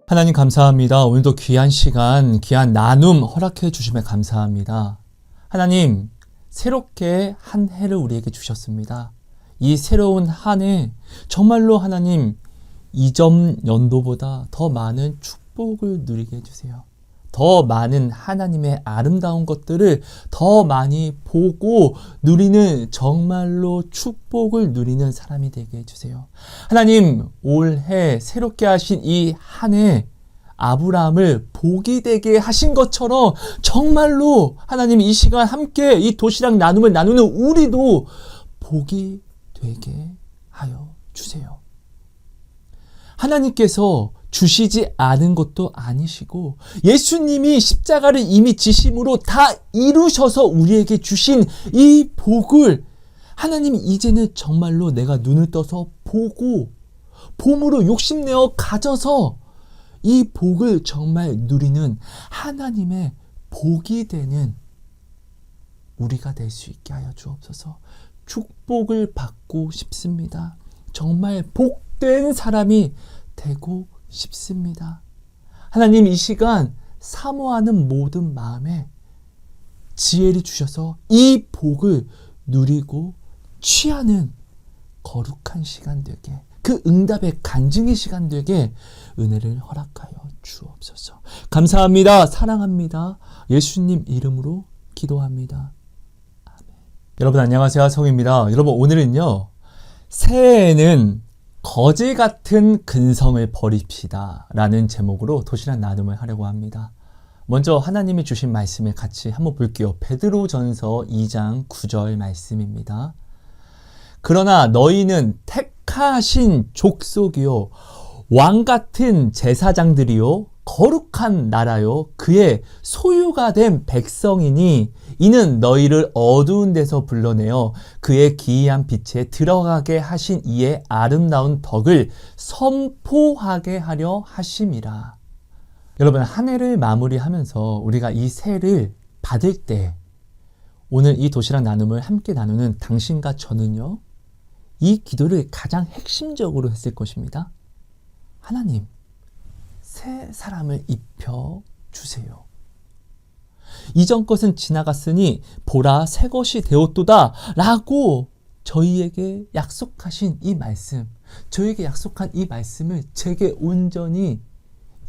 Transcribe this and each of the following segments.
하나님 감사합니다. 오늘도 귀한 시간, 귀한 나눔 허락해 주심에 감사합니다. 하나님, 새롭게 한 해를 우리에게 주셨습니다. 이 새로운 한 해 정말로 하나님 이전 연도보다 더 많은 축복을 누리게 해주세요. 더 많은 하나님의 아름다운 것들을 더 많이 보고 누리는, 정말로 축복을 누리는 사람이 되게 해주세요. 하나님, 올해 새롭게 하신 이 한 해 아브라함을 복이 되게 하신 것처럼 정말로 하나님 이 시간 함께 이 도시락 나눔을 나누는 우리도 복이 되게 하여 주세요. 하나님께서 주시지 않은 것도 아니시고 예수님이 십자가를 이미 지심으로 다 이루셔서 우리에게 주신 이 복을 하나님 이제는 정말로 내가 눈을 떠서 보고 봄으로 욕심내어 가져서 이 복을 정말 누리는 하나님의 복이 되는 우리가 될 수 있게 하여 주옵소서. 축복을 받고 싶습니다. 정말 복된 사람이 되고 싶습니다. 하나님, 이 시간 사모하는 모든 마음에 지혜를 주셔서 이 복을 누리고 취하는 거룩한 시간 되게, 그 응답의 간증의 시간 되게 은혜를 허락하여 주옵소서. 감사합니다. 사랑합니다. 예수님 이름으로 기도합니다. 아멘. 여러분 안녕하세요. 성입니다. 여러분 오늘은요, 새해에는 거지 같은 근성을 버립시다 라는 제목으로 도시락 나눔을 하려고 합니다. 먼저 하나님이 주신 말씀을 같이 한번 볼게요. 베드로전서 2장 9절 말씀입니다. 그러나 너희는 택하신 족속이요 왕 같은 제사장들이요 거룩한 나라요 그의 소유가 된 백성이니 이는 너희를 어두운 데서 불러내어 그의 기이한 빛에 들어가게 하신 이의 아름다운 덕을 선포하게 하려 하심이라. 여러분, 한 해를 마무리하면서 우리가 이 새해를 받을 때 오늘 이 도시락 나눔을 함께 나누는 당신과 저는요, 이 기도를 가장 핵심적으로 했을 것입니다. 하나님, 새 사람을 입혀주세요. 이전 것은 지나갔으니 보라 새 것이 되었도다 라고 저희에게 약속하신 이 말씀, 저에게 약속한 이 말씀을 제게 온전히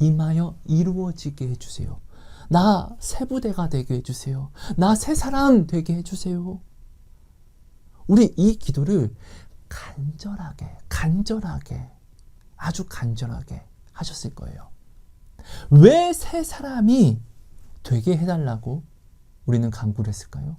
임하여 이루어지게 해주세요. 나 새 부대가 되게 해주세요. 나 새 사람 되게 해주세요. 우리 이 기도를 간절하게 아주 간절하게 하셨을 거예요. 왜 새 사람이 되게 해달라고 우리는 간구를 했을까요?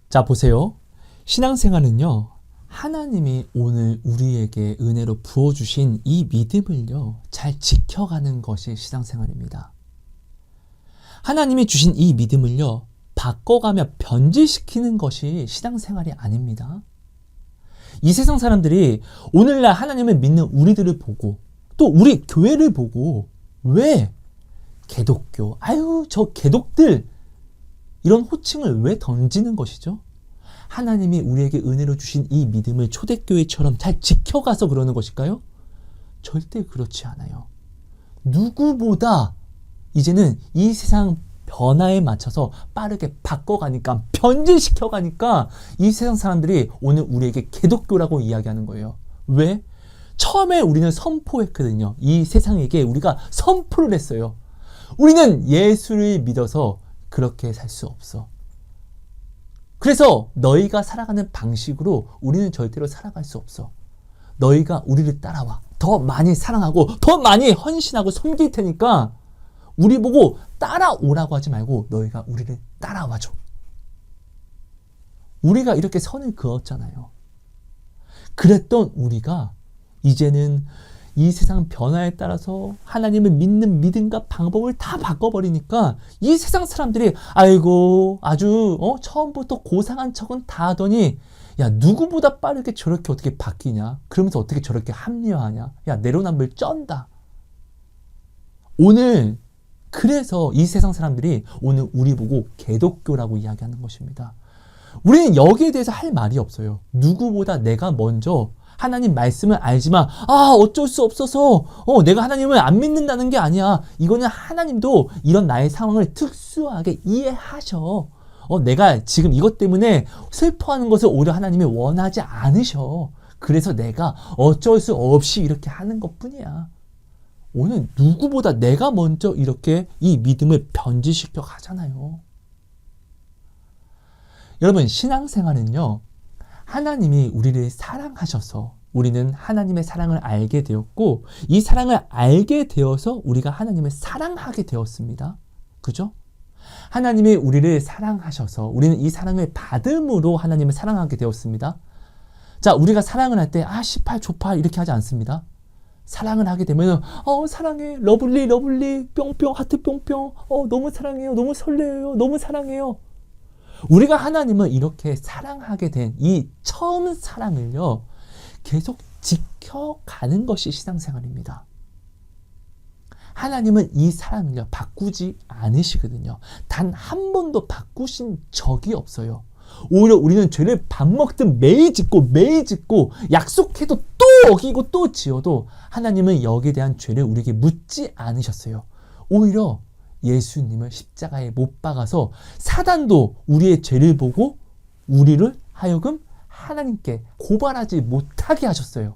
자, 보세요. 신앙생활은요, 하나님이 오늘 우리에게 은혜로 부어주신 이 믿음을요, 잘 지켜가는 것이 신앙생활입니다. 하나님이 주신 이 믿음을요, 바꿔가며 변질시키는 것이 신앙생활이 아닙니다. 이 세상 사람들이 오늘날 하나님을 믿는 우리들을 보고 또 우리 교회를 보고 왜 개독교, 아유 저 개독들, 이런 호칭을 왜 던지는 것이죠? 하나님이 우리에게 은혜로 주신 이 믿음을 초대교회처럼 잘 지켜가서 그러는 것일까요? 절대 그렇지 않아요. 누구보다 이제는 이 세상 변화에 맞춰서 빠르게 바꿔가니까, 변질시켜가니까 이 세상 사람들이 오늘 우리에게 개독교라고 이야기하는 거예요. 왜? 처음에 우리는 선포했거든요. 이 세상에게 우리가 선포를 했어요. 우리는 예수를 믿어서 그렇게 살 수 없어. 그래서 너희가 살아가는 방식으로 우리는 절대로 살아갈 수 없어. 너희가 우리를 따라와. 더 많이 사랑하고 더 많이 헌신하고 섬길 테니까 우리 보고 따라오라고 하지 말고 너희가 우리를 따라와줘. 우리가 이렇게 선을 그었잖아요. 그랬던 우리가 이제는 이 세상 변화에 따라서 하나님을 믿는 믿음과 방법을 다 바꿔버리니까 이 세상 사람들이 아이고 아주 처음부터 고상한 척은 다 하더니 야, 누구보다 빠르게 저렇게 어떻게 바뀌냐? 그러면서 어떻게 저렇게 합리화하냐? 야, 내로남불 쩐다. 오늘 그래서 이 세상 사람들이 오늘 우리 보고 개독교라고 이야기하는 것입니다. 우리는 여기에 대해서 할 말이 없어요. 누구보다 내가 먼저 하나님 말씀을 알지만 어쩔 수 없어서 내가 하나님을 안 믿는다는 게 아니야. 이거는 하나님도 이런 나의 상황을 특수하게 이해하셔. 내가 지금 이것 때문에 슬퍼하는 것을 오히려 하나님이 원하지 않으셔. 그래서 내가 어쩔 수 없이 이렇게 하는 것뿐이야. 오늘 누구보다 내가 먼저 이렇게 이 믿음을 변질시켜 가잖아요. 여러분, 신앙생활은요, 하나님이 우리를 사랑하셔서 우리는 하나님의 사랑을 알게 되었고, 이 사랑을 알게 되어서 우리가 하나님을 사랑하게 되었습니다. 그죠? 하나님이 우리를 사랑하셔서 우리는 이 사랑을 받음으로 하나님을 사랑하게 되었습니다. 자, 우리가 사랑을 할 때 18 조팔 이렇게 하지 않습니다. 사랑을 하게 되면 사랑해, 러블리 러블리 뿅뿅 하트 뿅뿅, 너무 사랑해요, 너무 설레요, 너무 사랑해요. 우리가 하나님을 이렇게 사랑하게 된 이 처음 사랑을요, 계속 지켜가는 것이 신앙생활입니다. 하나님은 이 사랑을요, 바꾸지 않으시거든요. 단 한 번도 바꾸신 적이 없어요. 오히려 우리는 죄를 밥 먹듯 매일 짓고 약속해도 또 어기고 또 지어도 하나님은 여기에 대한 죄를 우리에게 묻지 않으셨어요. 오히려 예수님을 십자가에 못 박아서 사단도 우리의 죄를 보고 우리를 하여금 하나님께 고발하지 못하게 하셨어요.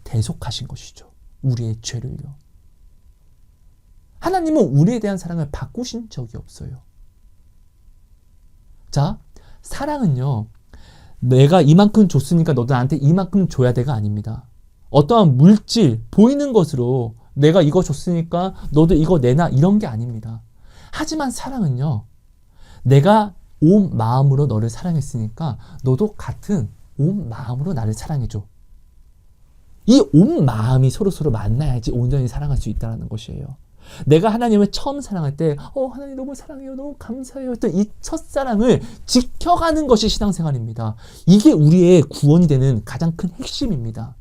대속하신 것이죠. 우리의 죄를요. 하나님은 우리에 대한 사랑을 바꾸신 적이 없어요. 자, 사랑은요, 내가 이만큼 줬으니까 너도 나한테 이만큼 줘야 돼가 아닙니다. 어떠한 물질, 보이는 것으로 내가 이거 줬으니까 너도 이거 내놔, 이런 게 아닙니다. 하지만 사랑은요, 내가 온 마음으로 너를 사랑했으니까 너도 같은 온 마음으로 나를 사랑해줘. 이 온 마음이 서로서로 만나야지 온전히 사랑할 수 있다는 것이에요. 내가 하나님을 처음 사랑할 때 하나님 너무 사랑해요, 너무 감사해요 했던 이 첫사랑을 지켜가는 것이 신앙생활입니다. 이게 우리의 구원이 되는 가장 큰 핵심입니다.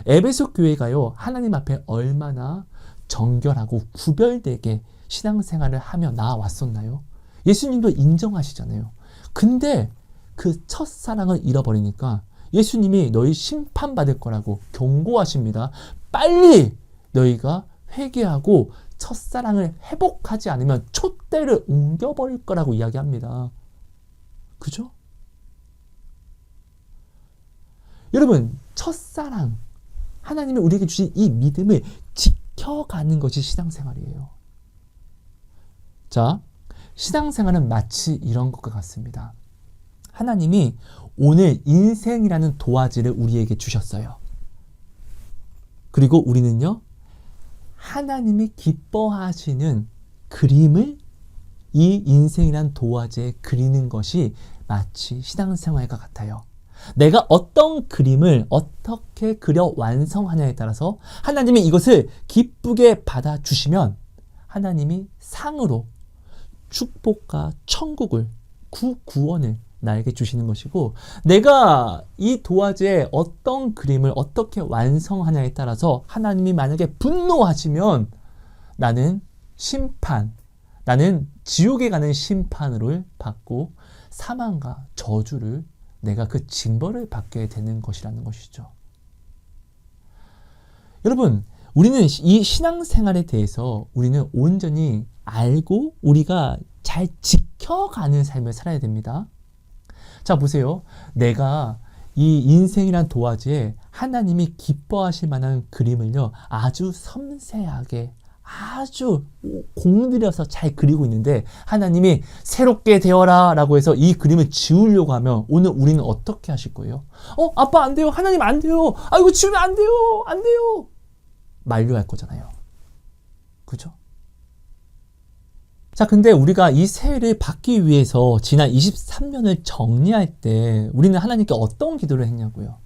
에베소 교회가요, 하나님 앞에 얼마나 정결하고 구별되게 신앙생활을 하며 나아왔었나요? 예수님도 인정하시잖아요. 근데 그 첫사랑을 잃어버리니까 예수님이 너희 심판받을 거라고 경고하십니다. 빨리 너희가 회개하고 첫사랑을 회복하지 않으면 촛대를 옮겨버릴 거라고 이야기합니다. 그죠? 여러분, 첫사랑, 하나님이 우리에게 주신 이 믿음을 지켜가는 것이 신앙생활이에요. 자, 신앙생활은 마치 이런 것과 같습니다. 하나님이 오늘 인생이라는 도화지를 우리에게 주셨어요. 그리고 우리는요, 하나님이 기뻐하시는 그림을 이 인생이란 도화지에 그리는 것이 마치 신앙생활과 같아요. 내가 어떤 그림을 어떻게 그려 완성하냐에 따라서 하나님이 이것을 기쁘게 받아주시면 하나님이 상으로 축복과 천국을, 구원을 나에게 주시는 것이고, 내가 이 도화지에 어떤 그림을 어떻게 완성하냐에 따라서 하나님이 만약에 분노하시면 나는 심판, 나는 지옥에 가는 심판을 받고 사망과 저주를, 내가 그 징벌을 받게 되는 것이라는 것이죠. 여러분, 우리는 이 신앙생활에 대해서 우리는 온전히 알고 우리가 잘 지켜가는 삶을 살아야 됩니다. 자, 보세요. 내가 이 인생이란 도화지에 하나님이 기뻐하실 만한 그림을요, 아주 섬세하게, 아주 공들여서 잘 그리고 있는데 하나님이 새롭게 되어라 라고 해서 이 그림을 지우려고 하면 오늘 우리는 어떻게 하실 거예요? 아빠 안 돼요. 하나님 안 돼요. 이거 지우면 안 돼요. 안 돼요. 만류할 거잖아요. 그죠? 자, 근데 우리가 이 새해를 받기 위해서 지난 23년을 정리할 때 우리는 하나님께 어떤 기도를 했냐고요?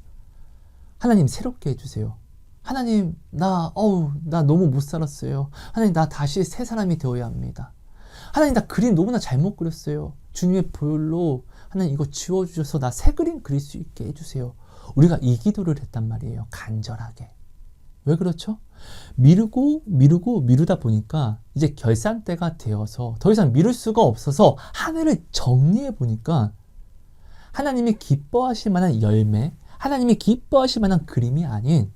하나님 새롭게 해주세요. 하나님 나 너무 못 살았어요. 하나님 나 다시 새 사람이 되어야 합니다. 하나님 나 그림 너무나 잘못 그렸어요. 주님의 보혈로 하나님 이거 지워주셔서 나 새 그림 그릴 수 있게 해주세요. 우리가 이 기도를 했단 말이에요. 간절하게. 왜 그렇죠? 미루다 보니까 이제 결산 때가 되어서 더 이상 미룰 수가 없어서 한 해를 정리해 보니까 하나님이 기뻐하실 만한 열매, 하나님이 기뻐하실 만한 그림이 아닌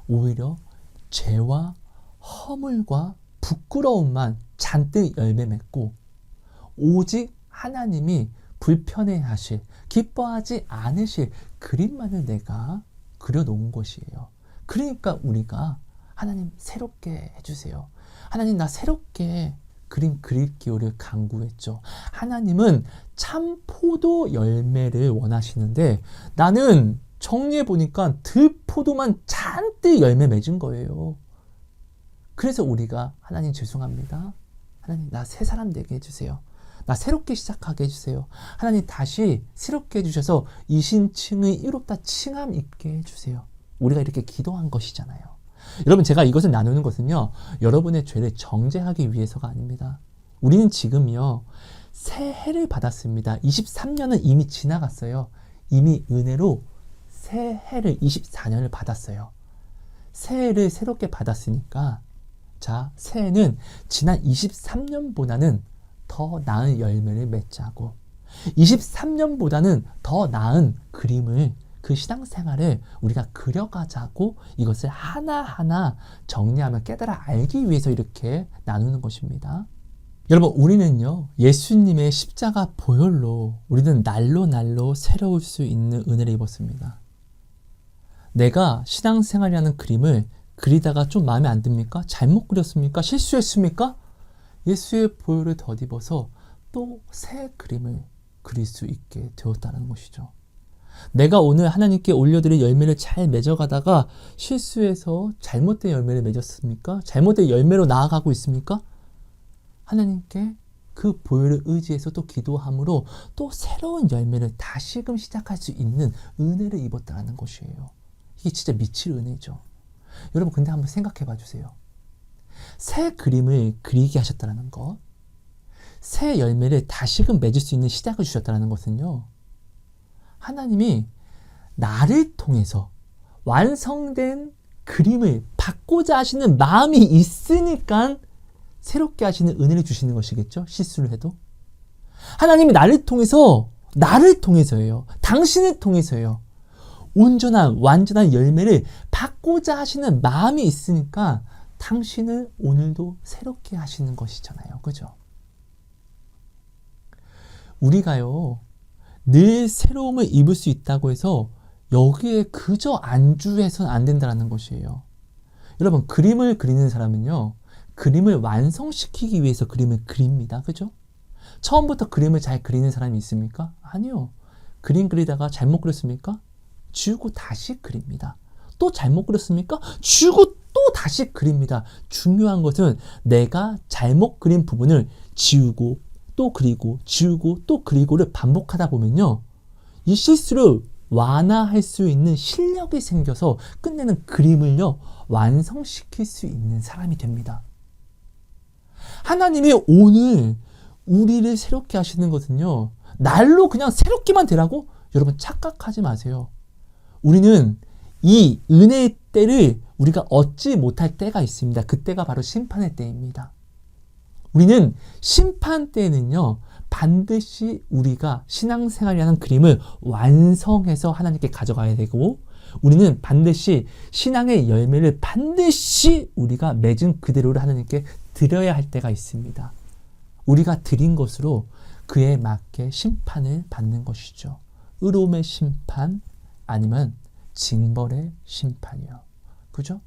오히려 죄와 허물과 부끄러움만 잔뜩 열매 맺고 오직 하나님이 불편해하실, 기뻐하지 않으실 그림만을 내가 그려놓은 것이에요. 그러니까 우리가 하나님 새롭게 해주세요. 하나님 나 새롭게 그림 그릴 기호를 간구했죠. 하나님은 참 포도 열매를 원하시는데 나는 정리해 보니까 들포도만 잔뜩 열매 맺은 거예요. 그래서 우리가 하나님 죄송합니다. 하나님 나 새 사람 되게 해주세요. 나 새롭게 시작하게 해주세요. 하나님 다시 새롭게 해주셔서 이신칭의 이롭다 칭함 있게 해주세요. 우리가 이렇게 기도한 것이잖아요. 여러분 제가 이것을 나누는 것은요. 여러분의 죄를 정죄하기 위해서가 아닙니다. 우리는 지금요. 새해를 받았습니다. 23년은 이미 지나갔어요. 이미 은혜로 새해를 24년을 받았어요. 새해를 새롭게 받았으니까 자 새해는 지난 23년보다는 더 나은 열매를 맺자고 23년보다는 더 나은 그림을 그 신앙생활을 우리가 그려가자고 이것을 하나하나 정리하며 깨달아 알기 위해서 이렇게 나누는 것입니다. 여러분 우리는요 예수님의 십자가 보혈로 우리는 날로 새로울 수 있는 은혜를 입었습니다. 내가 신앙생활이라는 그림을 그리다가 좀 마음에 안 듭니까? 잘못 그렸습니까? 실수했습니까? 예수의 보혈을 덧입어서 또 새 그림을 그릴 수 있게 되었다는 것이죠. 내가 오늘 하나님께 올려드릴 열매를 잘 맺어가다가 실수해서 잘못된 열매를 맺었습니까? 잘못된 열매로 나아가고 있습니까? 하나님께 그 보혈을 의지해서 또 기도함으로 또 새로운 열매를 다시금 시작할 수 있는 은혜를 입었다는 것이에요. 이게 진짜 미칠 은혜죠. 여러분 근데 한번 생각해 봐 주세요. 새 그림을 그리게 하셨다는 것, 새 열매를 다시금 맺을 수 있는 시작을 주셨다는 것은요. 하나님이 나를 통해서 완성된 그림을 받고자 하시는 마음이 있으니까 새롭게 하시는 은혜를 주시는 것이겠죠. 실수를 해도. 하나님이 나를 통해서예요. 당신을 통해서예요. 온전한 완전한 열매를 받고자 하시는 마음이 있으니까 당신을 오늘도 새롭게 하시는 것이잖아요. 그죠? 우리가요. 늘 새로움을 입을 수 있다고 해서 여기에 그저 안주해서는 안 된다는 것이에요. 여러분 그림을 그리는 사람은요. 그림을 완성시키기 위해서 그림을 그립니다. 그죠? 처음부터 그림을 잘 그리는 사람이 있습니까? 아니요. 그림 그리다가 잘못 그렸습니까? 지우고 다시 그립니다. 또 잘못 그렸습니까? 지우고 또 다시 그립니다. 중요한 것은 내가 잘못 그린 부분을 지우고 또 그리고 지우고 또 그리고를 반복하다 보면요. 이 실수를 완화할 수 있는 실력이 생겨서 끝내는 그림을요. 완성시킬 수 있는 사람이 됩니다. 하나님이 오늘 우리를 새롭게 하시는 것은요. 날로 그냥 새롭게만 되라고? 여러분 착각하지 마세요. 우리는 이 은혜의 때를 우리가 얻지 못할 때가 있습니다. 그때가 바로 심판의 때입니다. 우리는 심판 때에는요. 반드시 우리가 신앙생활이라는 그림을 완성해서 하나님께 가져가야 되고 우리는 반드시 신앙의 열매를 반드시 우리가 맺은 그대로를 하나님께 드려야 할 때가 있습니다. 우리가 드린 것으로 그에 맞게 심판을 받는 것이죠. 의로움의 심판 아니면 징벌의 심판이요. 그죠?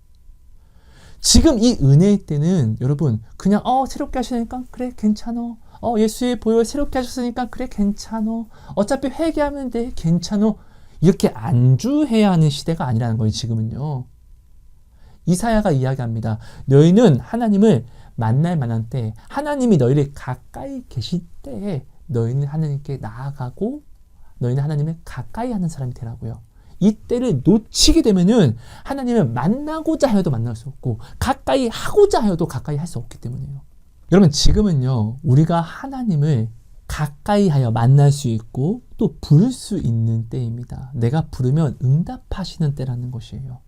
지금 이 은혜의 때는 여러분 그냥 새롭게 하시니까 그래 괜찮어. 예수의 보혈 새롭게 하셨으니까 그래 괜찮어. 어차피 회개하면 돼 괜찮어. 이렇게 안주해야 하는 시대가 아니라는 거예요. 지금은요. 이사야가 이야기합니다. 너희는 하나님을 만날 만한 때 하나님이 너희를 가까이 계실 때에 너희는 하나님께 나아가고 너희는 하나님을 가까이 하는 사람이 되라고요. 이 때를 놓치게 되면은 하나님을 만나고자 하여도 만날 수 없고 가까이 하고자 하여도 가까이 할 수 없기 때문이에요. 여러분 지금은요 우리가 하나님을 가까이 하여 만날 수 있고 또 부를 수 있는 때입니다. 내가 부르면 응답하시는 때라는 것이에요.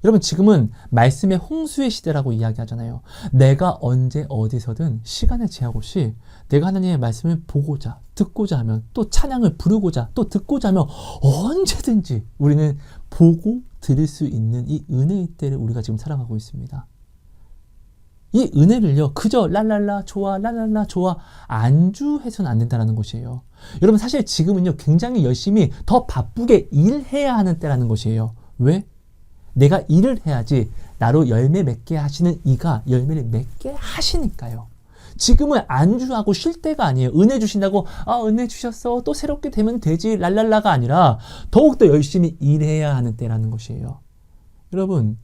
여러분 지금은 말씀의 홍수의 시대라고 이야기하잖아요. 내가 언제 어디서든 시간의 제약 없이 내가 하나님의 말씀을 보고자 듣고자 하면 또 찬양을 부르고자 또 듣고자 하면 언제든지 우리는 보고 들을 수 있는 이 은혜의 때를 우리가 지금 살아가고 있습니다. 이 은혜를요 그저 랄랄라 좋아 랄랄라 좋아 안주해서는 안 된다는 것이에요. 여러분 사실 지금은요 굉장히 열심히 더 바쁘게 일해야 하는 때라는 것이에요. 왜? 내가 일을 해야지 나로 열매 맺게 하시는 이가 열매를 맺게 하시니까요. 지금은 안주하고 쉴 때가 아니에요. 은혜 주신다고 은혜 주셨어 또 새롭게 되면 되지 랄랄라가 아니라 더욱더 열심히 일해야 하는 때라는 것이에요. 여러분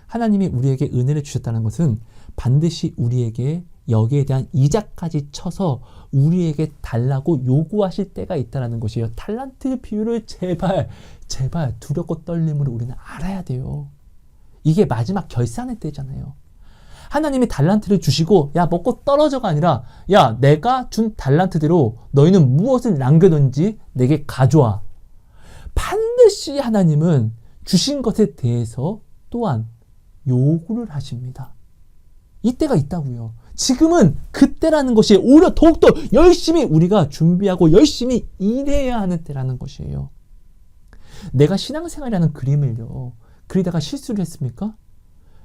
하나님이 우리에게 은혜를 주셨다는 것은 반드시 우리에게 여기에 대한 이자까지 쳐서 우리에게 달라고 요구하실 때가 있다는 것이에요. 달란트 비율을 제발 두렵고 떨림으로 우리는 알아야 돼요. 이게 마지막 결산의 때잖아요. 하나님이 달란트를 주시고 야 먹고 떨어져가 아니라 야 내가 준 달란트대로 너희는 무엇을 남겨둔지 내게 가져와. 반드시 하나님은 주신 것에 대해서 또한 요구를 하십니다. 이때가 있다고요. 지금은 그때라는 것이 오히려 더욱더 열심히 우리가 준비하고 열심히 일해야 하는 때라는 것이에요. 내가 신앙생활이라는 그림을요 그리다가 실수를 했습니까?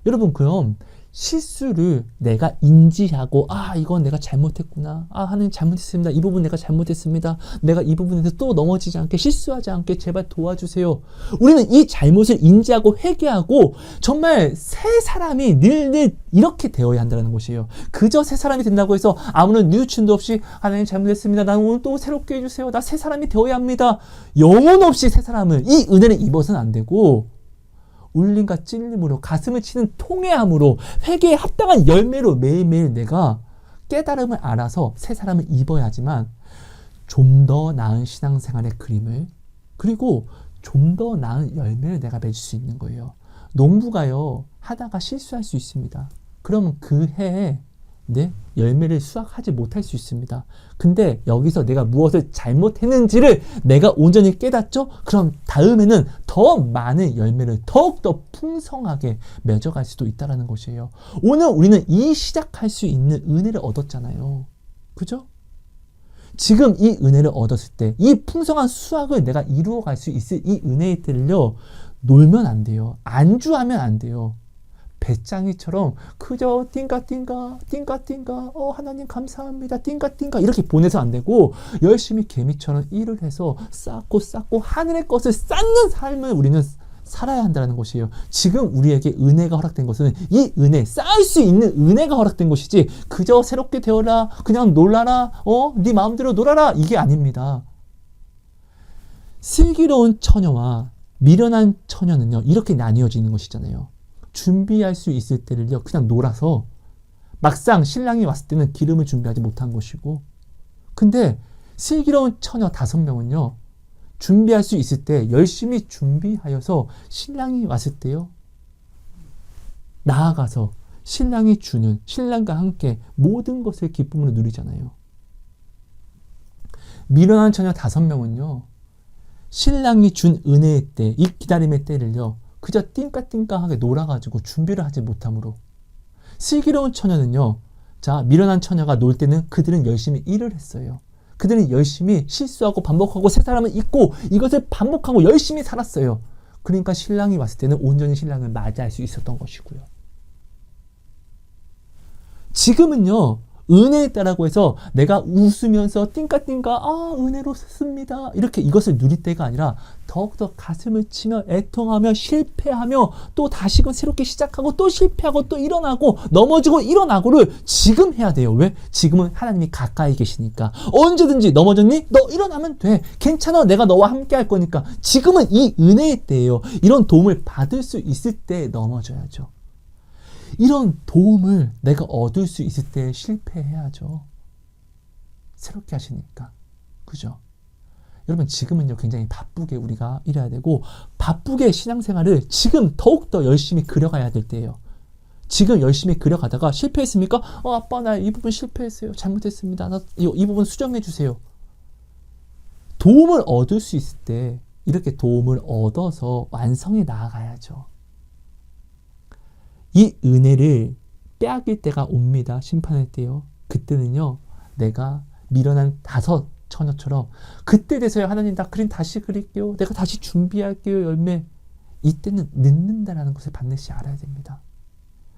여러분 그럼 실수를 내가 인지하고 이건 내가 잘못했구나. 하나님 잘못했습니다. 이 부분 내가 잘못했습니다. 내가 이 부분에서 또 넘어지지 않게 실수하지 않게 제발 도와주세요. 우리는 이 잘못을 인지하고 회개하고 정말 새 사람이 늘 이렇게 되어야 한다는 것이에요. 그저 새 사람이 된다고 해서 아무런 뉘우침도 없이 하나님 잘못했습니다. 나는 오늘 또 새롭게 해주세요. 나 새 사람이 되어야 합니다. 영혼 없이 새 사람을 이 은혜를 입어서는 안 되고 울림과 찔림으로 가슴을 치는 통회함으로 회개에 합당한 열매로 매일매일 내가 깨달음을 알아서 새 사람을 입어야지만 좀 더 나은 신앙생활의 그림을 그리고 좀 더 나은 열매를 내가 맺을 수 있는 거예요. 농부가요 하다가 실수할 수 있습니다. 그러면 그 해에 열매를 수확하지 못할 수 있습니다. 근데 여기서 내가 무엇을 잘못했는지를 내가 온전히 깨닫죠? 그럼 다음에는 더 많은 열매를 더욱더 풍성하게 맺어갈 수도 있다는 것이에요. 오늘 우리는 이 시작할 수 있는 은혜를 얻었잖아요. 그죠? 지금 이 은혜를 얻었을 때 이 풍성한 수확을 내가 이루어갈 수 있을 이 은혜의 때를요 놀면 안 돼요. 안주하면 안 돼요. 배짱이처럼 그저 띵가띵가 하나님 감사합니다 띵가띵가 이렇게 보내서 안 되고 열심히 개미처럼 일을 해서 쌓고 하늘의 것을 쌓는 삶을 우리는 살아야 한다는 것이에요. 지금 우리에게 은혜가 허락된 것은 이 은혜 쌓을 수 있는 은혜가 허락된 것이지 그저 새롭게 되어라 그냥 놀라라 네 마음대로 놀아라 이게 아닙니다. 슬기로운 처녀와 미련한 처녀는요 이렇게 나뉘어지는 것이잖아요. 준비할 수 있을 때를요 그냥 놀아서 막상 신랑이 왔을 때는 기름을 준비하지 못한 것이고 근데 슬기로운 처녀 5명은요 준비할 수 있을 때 열심히 준비하여서 신랑이 왔을 때요 나아가서 신랑이 주는 신랑과 함께 모든 것을 기쁨으로 누리잖아요. 미련한 처녀 5명은요 신랑이 준 은혜의 때 이 기다림의 때를요 그저 띵까띵까하게 놀아가지고 준비를 하지 못함으로 슬기로운 처녀는요 미련한 처녀가 놀 때는 그들은 열심히 일을 했어요. 그들은 열심히 실수하고 반복하고 새 사람을 잊고 이것을 반복하고 열심히 살았어요. 그러니까 신랑이 왔을 때는 온전히 신랑을 맞이할 수 있었던 것이고요. 지금은요 은혜에 따라고 해서 내가 웃으면서 띵까띵까 은혜롭습니다 이렇게 이것을 누릴 때가 아니라 더욱더 가슴을 치며 애통하며 실패하며 또 다시금 새롭게 시작하고 또 실패하고 또 일어나고 넘어지고 일어나고를 지금 해야 돼요. 왜? 지금은 하나님이 가까이 계시니까 언제든지 넘어졌니? 너 일어나면 돼. 괜찮아. 내가 너와 함께 할 거니까. 지금은 이 은혜의 때예요. 이런 도움을 받을 수 있을 때 넘어져야죠. 이런 도움을 내가 얻을 수 있을 때 실패해야죠. 새롭게 하시니까. 그죠? 여러분 지금은요 굉장히 바쁘게 우리가 일해야 되고 바쁘게 신앙생활을 지금 더욱더 열심히 그려가야 될 때예요. 지금 열심히 그려가다가 실패했습니까? 아빠 나 이 부분 실패했어요. 잘못했습니다. 나 이 부분 수정해 주세요. 도움을 얻을 수 있을 때 이렇게 도움을 얻어서 완성해 나아가야죠. 이 은혜를 빼앗길 때가 옵니다. 심판할 때요. 그때는요, 내가 밀어난 5 처녀처럼 그때 돼서야 하나님 나 그림 다시 그릴게요. 내가 다시 준비할게요. 열매. 이때는 늦는다라는 것을 반드시 알아야 됩니다.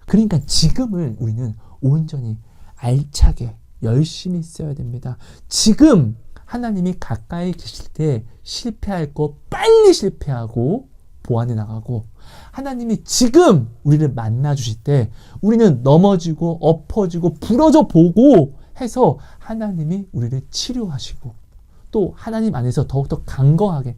그러니까 지금을 우리는 온전히 알차게 열심히 써야 됩니다. 지금 하나님이 가까이 계실 때 실패할 거 빨리 실패하고 보완해 나가고, 하나님이 지금 우리를 만나 주실 때 우리는 넘어지고 엎어지고 부러져 보고 해서 하나님이 우리를 치료하시고, 또 하나님 안에서 더욱더 강건하게,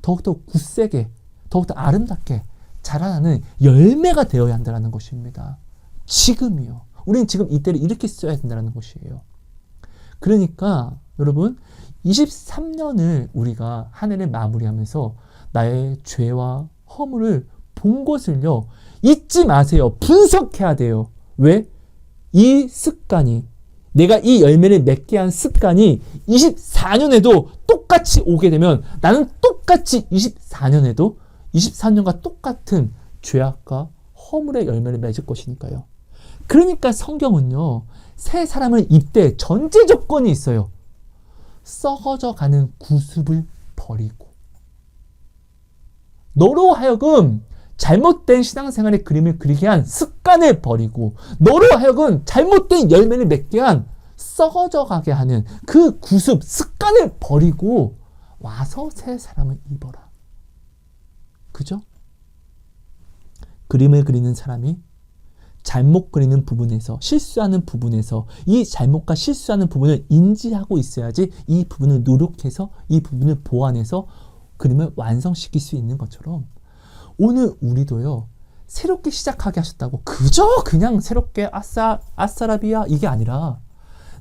더욱더 굳세게, 더욱더 아름답게 자라나는 열매가 되어야 한다는 것입니다. 지금이요. 우리는 지금 이때를 이렇게 써야 된다는 것이에요. 그러니까 여러분, 23년을 우리가 한 해를 마무리하면서 나의 죄와 허물을 본 것을요, 잊지 마세요. 분석해야 돼요. 왜? 이 습관이, 내가 이 열매를 맺게 한 습관이 24년에도 똑같이 오게 되면 나는 똑같이 24년에도 23년과 똑같은 죄악과 허물의 열매를 맺을 것이니까요. 그러니까 성경은요, 새 사람을 입대 전제 조건이 있어요. 썩어져 가는 구습을 버리고, 너로 하여금 잘못된 신앙생활의 그림을 그리게 한 습관을 버리고, 너로 하여금 잘못된 열매를 맺게 한 썩어져 가게 하는 그 구습, 습관을 버리고 와서 새 사람을 입어라. 그죠? 그림을 그리는 사람이 잘못 그리는 부분에서, 실수하는 부분에서 이 잘못과 실수하는 부분을 인지하고 있어야지 이 부분을 노력해서 이 부분을 보완해서 그림을 완성시킬 수 있는 것처럼, 오늘 우리도요, 새롭게 시작하게 하셨다고 그저 그냥 새롭게 아싸라비아 이게 아니라,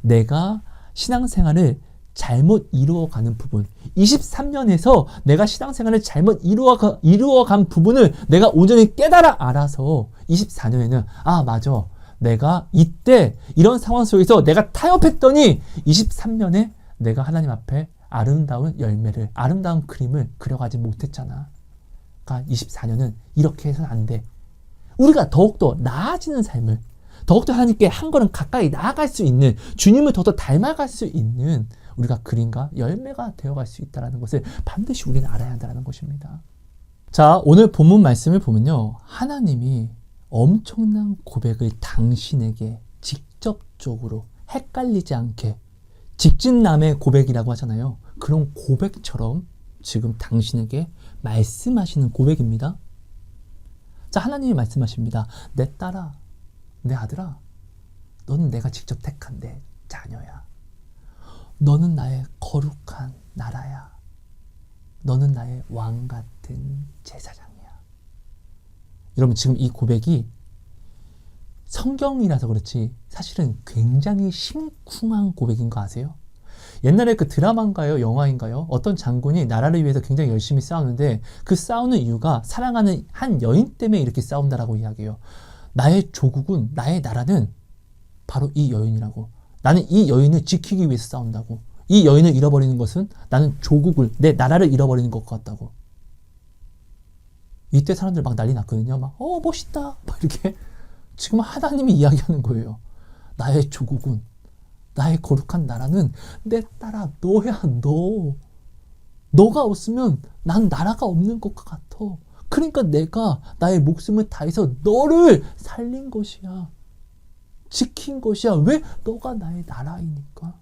내가 신앙생활을 잘못 이루어가는 부분, 23년에서 내가 신앙생활을 잘못 이루어간 부분을 내가 온전히 깨달아 알아서 24년에는 맞아, 내가 이때 이런 상황 속에서 내가 타협했더니 23년에 내가 하나님 앞에 아름다운 열매를, 아름다운 그림을 그려가지 못했잖아. 그러니까 24년은 이렇게 해서는 안 돼. 우리가 더욱더 나아지는 삶을, 더욱더 하나님께 한 걸음 가까이 나아갈 수 있는, 주님을 더욱더 닮아갈 수 있는 우리가 그림과 열매가 되어갈 수 있다는 것을 반드시 우리는 알아야 한다는 것입니다. 자, 오늘 본문 말씀을 보면요, 하나님이 엄청난 고백을 당신에게 직접적으로 헷갈리지 않게, 직진남의 고백이라고 하잖아요. 그런 고백처럼 지금 당신에게 말씀하시는 고백입니다. 자, 하나님이 말씀하십니다. 내 딸아, 내 아들아, 너는 내가 직접 택한 내 자녀야. 너는 나의 거룩한 나라야. 너는 나의 왕 같은 제사장이야. 여러분, 지금 이 고백이 성경이라서 그렇지 사실은 굉장히 심쿵한 고백인 거 아세요? 옛날에 그 드라마인가요? 영화인가요? 어떤 장군이 나라를 위해서 굉장히 열심히 싸우는데, 그 싸우는 이유가 사랑하는 한 여인 때문에 이렇게 싸운다라고 이야기해요. 나의 조국은, 나의 나라는 바로 이 여인이라고. 나는 이 여인을 지키기 위해서 싸운다고. 이 여인을 잃어버리는 것은 나는 조국을, 내 나라를 잃어버리는 것 같다고. 이때 사람들 막 난리 났거든요. 막 멋있다 막 이렇게. 지금 하나님이 이야기하는 거예요. 나의 조국은, 나의 거룩한 나라는 내 딸아, 너야. 너가 없으면 난 나라가 없는 것 같아. 그러니까 내가 나의 목숨을 다해서 너를 살린 것이야. 지킨 것이야. 왜? 너가 나의 나라이니까.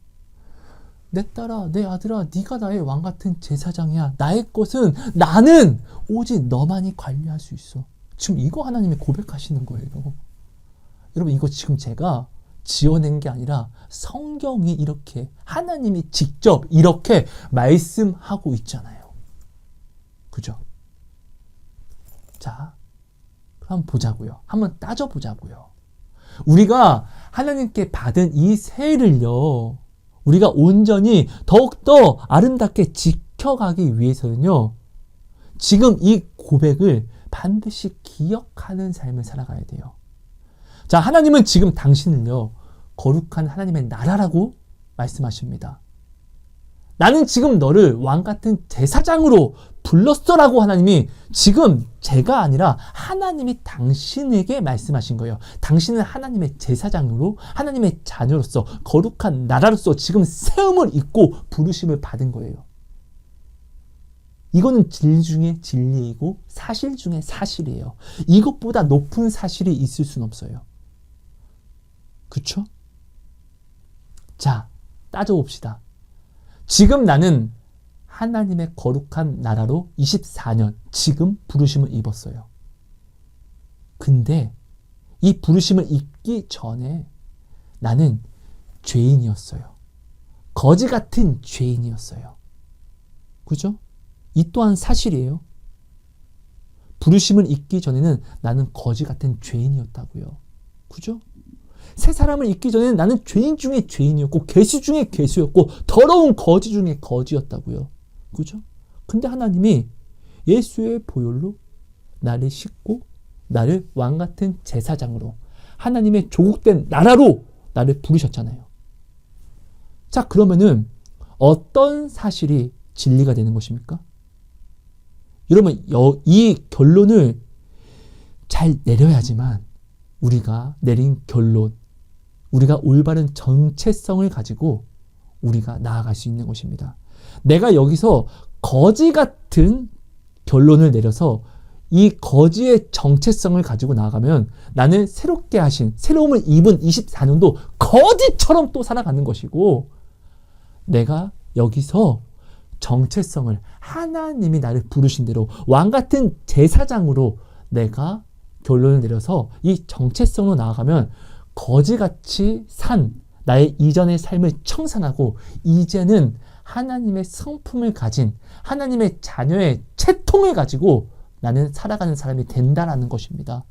내 딸아, 내 아들아, 네가 나의 왕 같은 제사장이야. 나의 것은, 나는 오직 너만이 관리할 수 있어. 지금 이거 하나님이 고백하시는 거예요. 여러분, 이거 지금 제가 지어낸 게 아니라 성경이 이렇게, 하나님이 직접 이렇게 말씀하고 있잖아요. 그죠? 자, 그럼 보자고요. 한번 따져보자고요. 우리가 하나님께 받은 이 세일을요, 우리가 온전히 더욱더 아름답게 지켜가기 위해서는요, 지금 이 고백을 반드시 기억하는 삶을 살아가야 돼요. 자, 하나님은 지금 당신을요, 거룩한 하나님의 나라라고 말씀하십니다. 나는 지금 너를 왕 같은 제사장으로 불렀어라고 하나님이 지금 제가 아니라 하나님이 당신에게 말씀하신 거예요. 당신은 하나님의 제사장으로 하나님의 자녀로서 거룩한 나라로서 지금 세움을 입고 부르심을 받은 거예요. 이거는 진리 중에 진리이고 사실 중에 사실이에요. 이것보다 높은 사실이 있을 수는 없어요. 그쵸? 자, 따져봅시다. 지금 나는 하나님의 거룩한 나라로 24년 지금 부르심을 입었어요. 근데 이 부르심을 입기 전에 나는 죄인이었어요. 거지 같은 죄인이었어요. 그죠? 이 또한 사실이에요. 부르심을 입기 전에는 나는 거지 같은 죄인이었다고요. 그죠? 새 사람을 입기 전에는 나는 죄인 중에 죄인이었고 괴수 중에 괴수였고 더러운 거지 중에 거지였다고요. 그죠? 근데 하나님이 예수의 보혈로 나를 씻고 나를 왕같은 제사장으로 하나님의 조국된 나라로 나를 부르셨잖아요. 자, 그러면은 어떤 사실이 진리가 되는 것입니까? 여러분, 이 결론을 잘 내려야지만 우리가 내린 결론, 우리가 올바른 정체성을 가지고 우리가 나아갈 수 있는 것입니다. 내가 여기서 거지 같은 결론을 내려서 이 거지의 정체성을 가지고 나아가면 나는 새롭게 하신, 새로움을 입은 24년도 거지처럼 또 살아가는 것이고, 내가 여기서 정체성을 하나님이 나를 부르신 대로 왕같은 제사장으로 내가 결론을 내려서 이 정체성으로 나아가면 거지같이 산 나의 이전의 삶을 청산하고 이제는 하나님의 성품을 가진 하나님의 자녀의 채통을 가지고 나는 살아가는 사람이 된다라는 것입니다.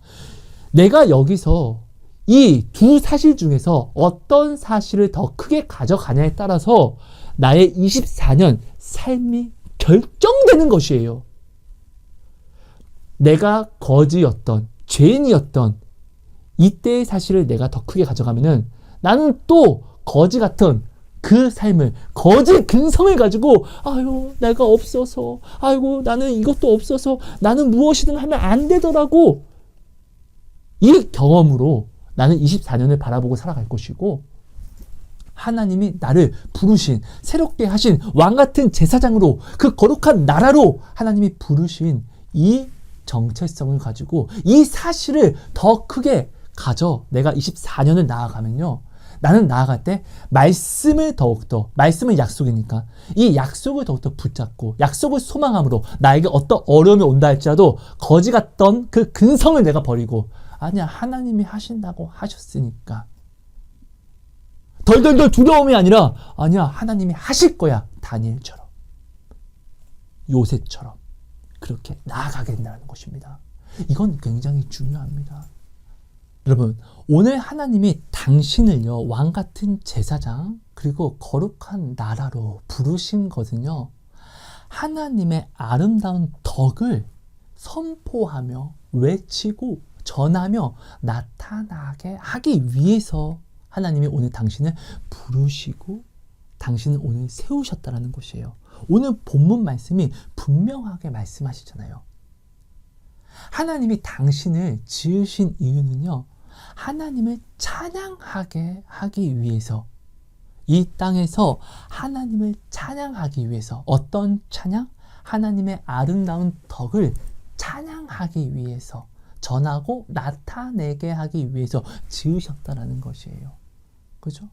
내가 여기서 이 두 사실 중에서 어떤 사실을 더 크게 가져가냐에 따라서 나의 24년 삶이 결정되는 것이에요. 내가 거지였던, 죄인이었던 이때의 사실을 내가 더 크게 가져가면은 나는 또 거지 같은 그 삶을, 거지 근성을 가지고 아유 내가 없어서, 아이고 나는 이것도 없어서, 나는 무엇이든 하면 안 되더라고, 이 경험으로 나는 24년을 바라보고 살아갈 것이고, 하나님이 나를 부르신, 새롭게 하신 왕같은 제사장으로 그 거룩한 나라로 하나님이 부르신 이 정체성을 가지고 이 사실을 더 크게 가져 내가 24년을 나아가면요, 나는 나아갈 때 말씀을 더욱더, 말씀은 약속이니까 이 약속을 더욱더 붙잡고 약속을 소망함으로 나에게 어떤 어려움이 온다 할지라도 거지 같던 그 근성을 내가 버리고, 아니야 하나님이 하신다고 하셨으니까, 덜덜덜 두려움이 아니라 아니야 하나님이 하실 거야, 다니엘처럼 요셉처럼 그렇게 나아가게 된다는 것입니다. 이건 굉장히 중요합니다. 여러분, 오늘 하나님이 당신을요 왕같은 제사장 그리고 거룩한 나라로 부르신 것은요, 하나님의 아름다운 덕을 선포하며 외치고 전하며 나타나게 하기 위해서 하나님이 오늘 당신을 부르시고 당신을 오늘 세우셨다는 것이에요. 오늘 본문 말씀이 분명하게 말씀하시잖아요. 하나님이 당신을 지으신 이유는요, 하나님을 찬양하게 하기 위해서, 이 땅에서 하나님을 찬양하기 위해서, 어떤 찬양? 하나님의 아름다운 덕을 찬양하기 위해서, 전하고 나타내게 하기 위해서 지으셨다라는 것이에요. 그죠?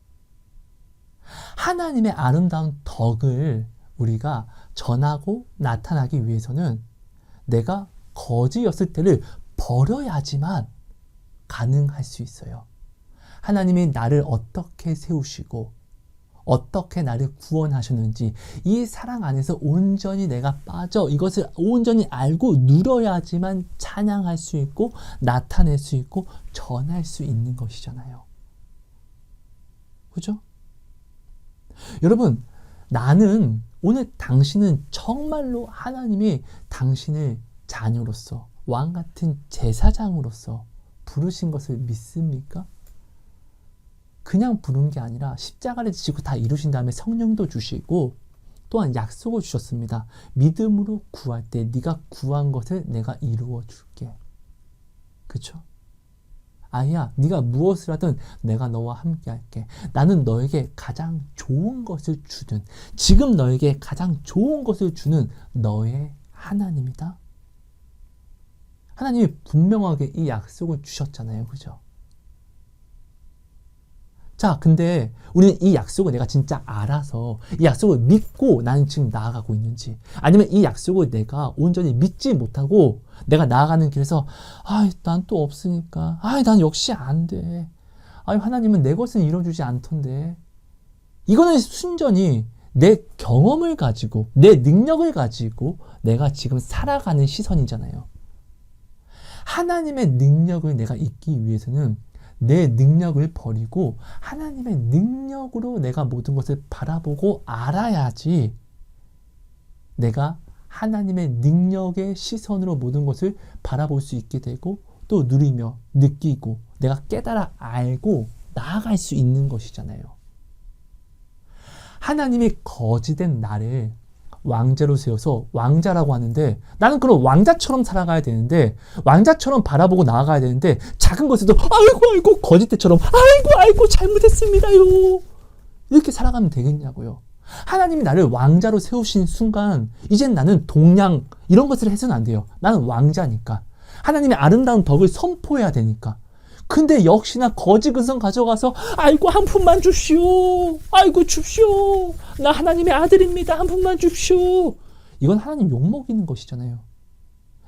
하나님의 아름다운 덕을 우리가 전하고 나타나기 위해서는 내가 거지였을 때를 버려야지만 가능할 수 있어요. 하나님이 나를 어떻게 세우시고 어떻게 나를 구원하셨는지 이 사랑 안에서 온전히 내가 빠져 이것을 온전히 알고 누려야지만 찬양할 수 있고 나타낼 수 있고 전할 수 있는 것이잖아요. 그죠? 여러분, 나는 오늘 당신은 정말로 하나님이 당신을 자녀로서 왕같은 제사장으로서 부르신 것을 믿습니까? 그냥 부른 게 아니라 십자가를 지시고 다 이루신 다음에 성령도 주시고 또한 약속을 주셨습니다. 믿음으로 구할 때 네가 구한 것을 내가 이루어 줄게. 그쵸? 아이야, 네가 무엇을 하든 내가 너와 함께 할게. 나는 너에게 가장 좋은 것을 주는, 지금 너에게 가장 좋은 것을 주는 너의 하나님이다. 하나님이 분명하게 이 약속을 주셨잖아요. 그죠? 자, 근데 우리는 이 약속을 내가 진짜 알아서 이 약속을 믿고 나는 지금 나아가고 있는지, 아니면 이 약속을 내가 온전히 믿지 못하고 내가 나아가는 길에서 난 또 없으니까 난 역시 안 돼. 하나님은 내 것은 이루어주지 않던데. 이거는 순전히 내 경험을 가지고 내 능력을 가지고 내가 지금 살아가는 시선이잖아요. 하나님의 능력을 내가 잊기 위해서는 내 능력을 버리고 하나님의 능력으로 내가 모든 것을 바라보고 알아야지 내가 하나님의 능력의 시선으로 모든 것을 바라볼 수 있게 되고 또 누리며 느끼고 내가 깨달아 알고 나아갈 수 있는 것이잖아요. 하나님이 거지된 나를 왕자로 세워서 왕자라고 하는데, 나는 그런 왕자처럼 살아가야 되는데, 왕자처럼 바라보고 나아가야 되는데, 작은 것에도 아이고 거짓대처럼 아이고 잘못했습니다요, 이렇게 살아가면 되겠냐고요. 하나님이 나를 왕자로 세우신 순간 이젠 나는 동양 이런 것을 해서는 안 돼요. 나는 왕자니까. 하나님의 아름다운 덕을 선포해야 되니까. 근데 역시나 거지 근성 가져가서 아이고 한 푼만 줍시오. 아이고 줍시오. 나 하나님의 아들입니다. 한 푼만 줍시오. 이건 하나님 욕먹이는 것이잖아요.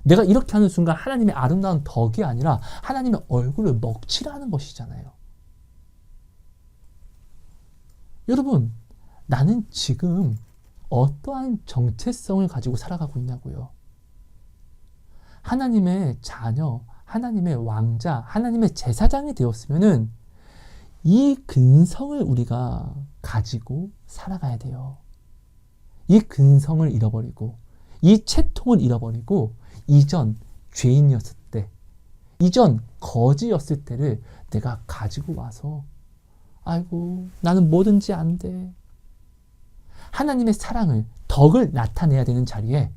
내가 이렇게 하는 순간 하나님의 아름다운 덕이 아니라 하나님의 얼굴을 먹칠하는 것이잖아요. 여러분, 나는 지금 어떠한 정체성을 가지고 살아가고 있냐고요. 하나님의 자녀, 하나님의 왕자, 하나님의 제사장이 되었으면은 이 근성을 우리가 가지고 살아가야 돼요. 이 근성을 잃어버리고 이 채통을 잃어버리고 이전 죄인이었을 때, 이전 거지였을 때를 내가 가지고 와서 아이고 나는 뭐든지 안 돼. 하나님의 사랑을, 덕을 나타내야 되는 자리에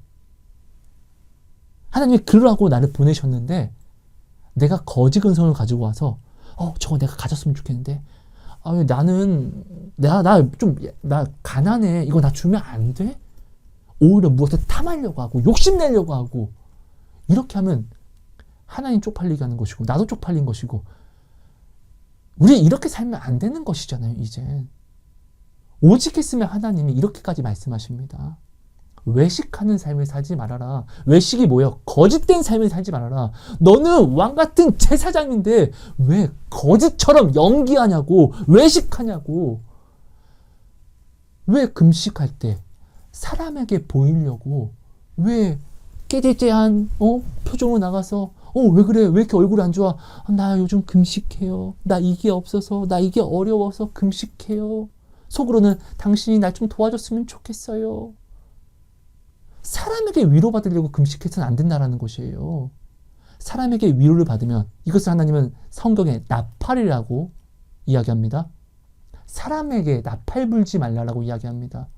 하나님이 그러라고 나를 보내셨는데 내가 거지 근성을 가지고 와서 저거 내가 가졌으면 좋겠는데 나는 나 가난해, 이거 나 주면 안 돼? 오히려 무엇을 탐하려고 하고 욕심내려고 하고 이렇게 하면 하나님 쪽팔리게 하는 것이고 나도 쪽팔린 것이고 우리 이렇게 살면 안 되는 것이잖아요. 이제 오직 했으면 하나님이 이렇게까지 말씀하십니다. 외식하는 삶을 살지 말아라. 외식이 뭐예요? 거짓된 삶을 살지 말아라. 너는 왕같은 제사장인데 왜 거짓처럼 연기하냐고, 외식하냐고. 왜 금식할 때 사람에게 보이려고 왜 깨질째한 표정으로 나가서 왜 그래? 왜 이렇게 얼굴이 안 좋아? 나 요즘 금식해요. 나 이게 없어서, 나 이게 어려워서 금식해요. 속으로는 당신이 날 좀 도와줬으면 좋겠어요. 사람에게 위로받으려고 금식해서는 안 된다는 것이에요. 사람에게 위로를 받으면 이것을 하나님은 성경에 나팔이라고 이야기합니다. 사람에게 나팔 불지 말라라고 이야기합니다.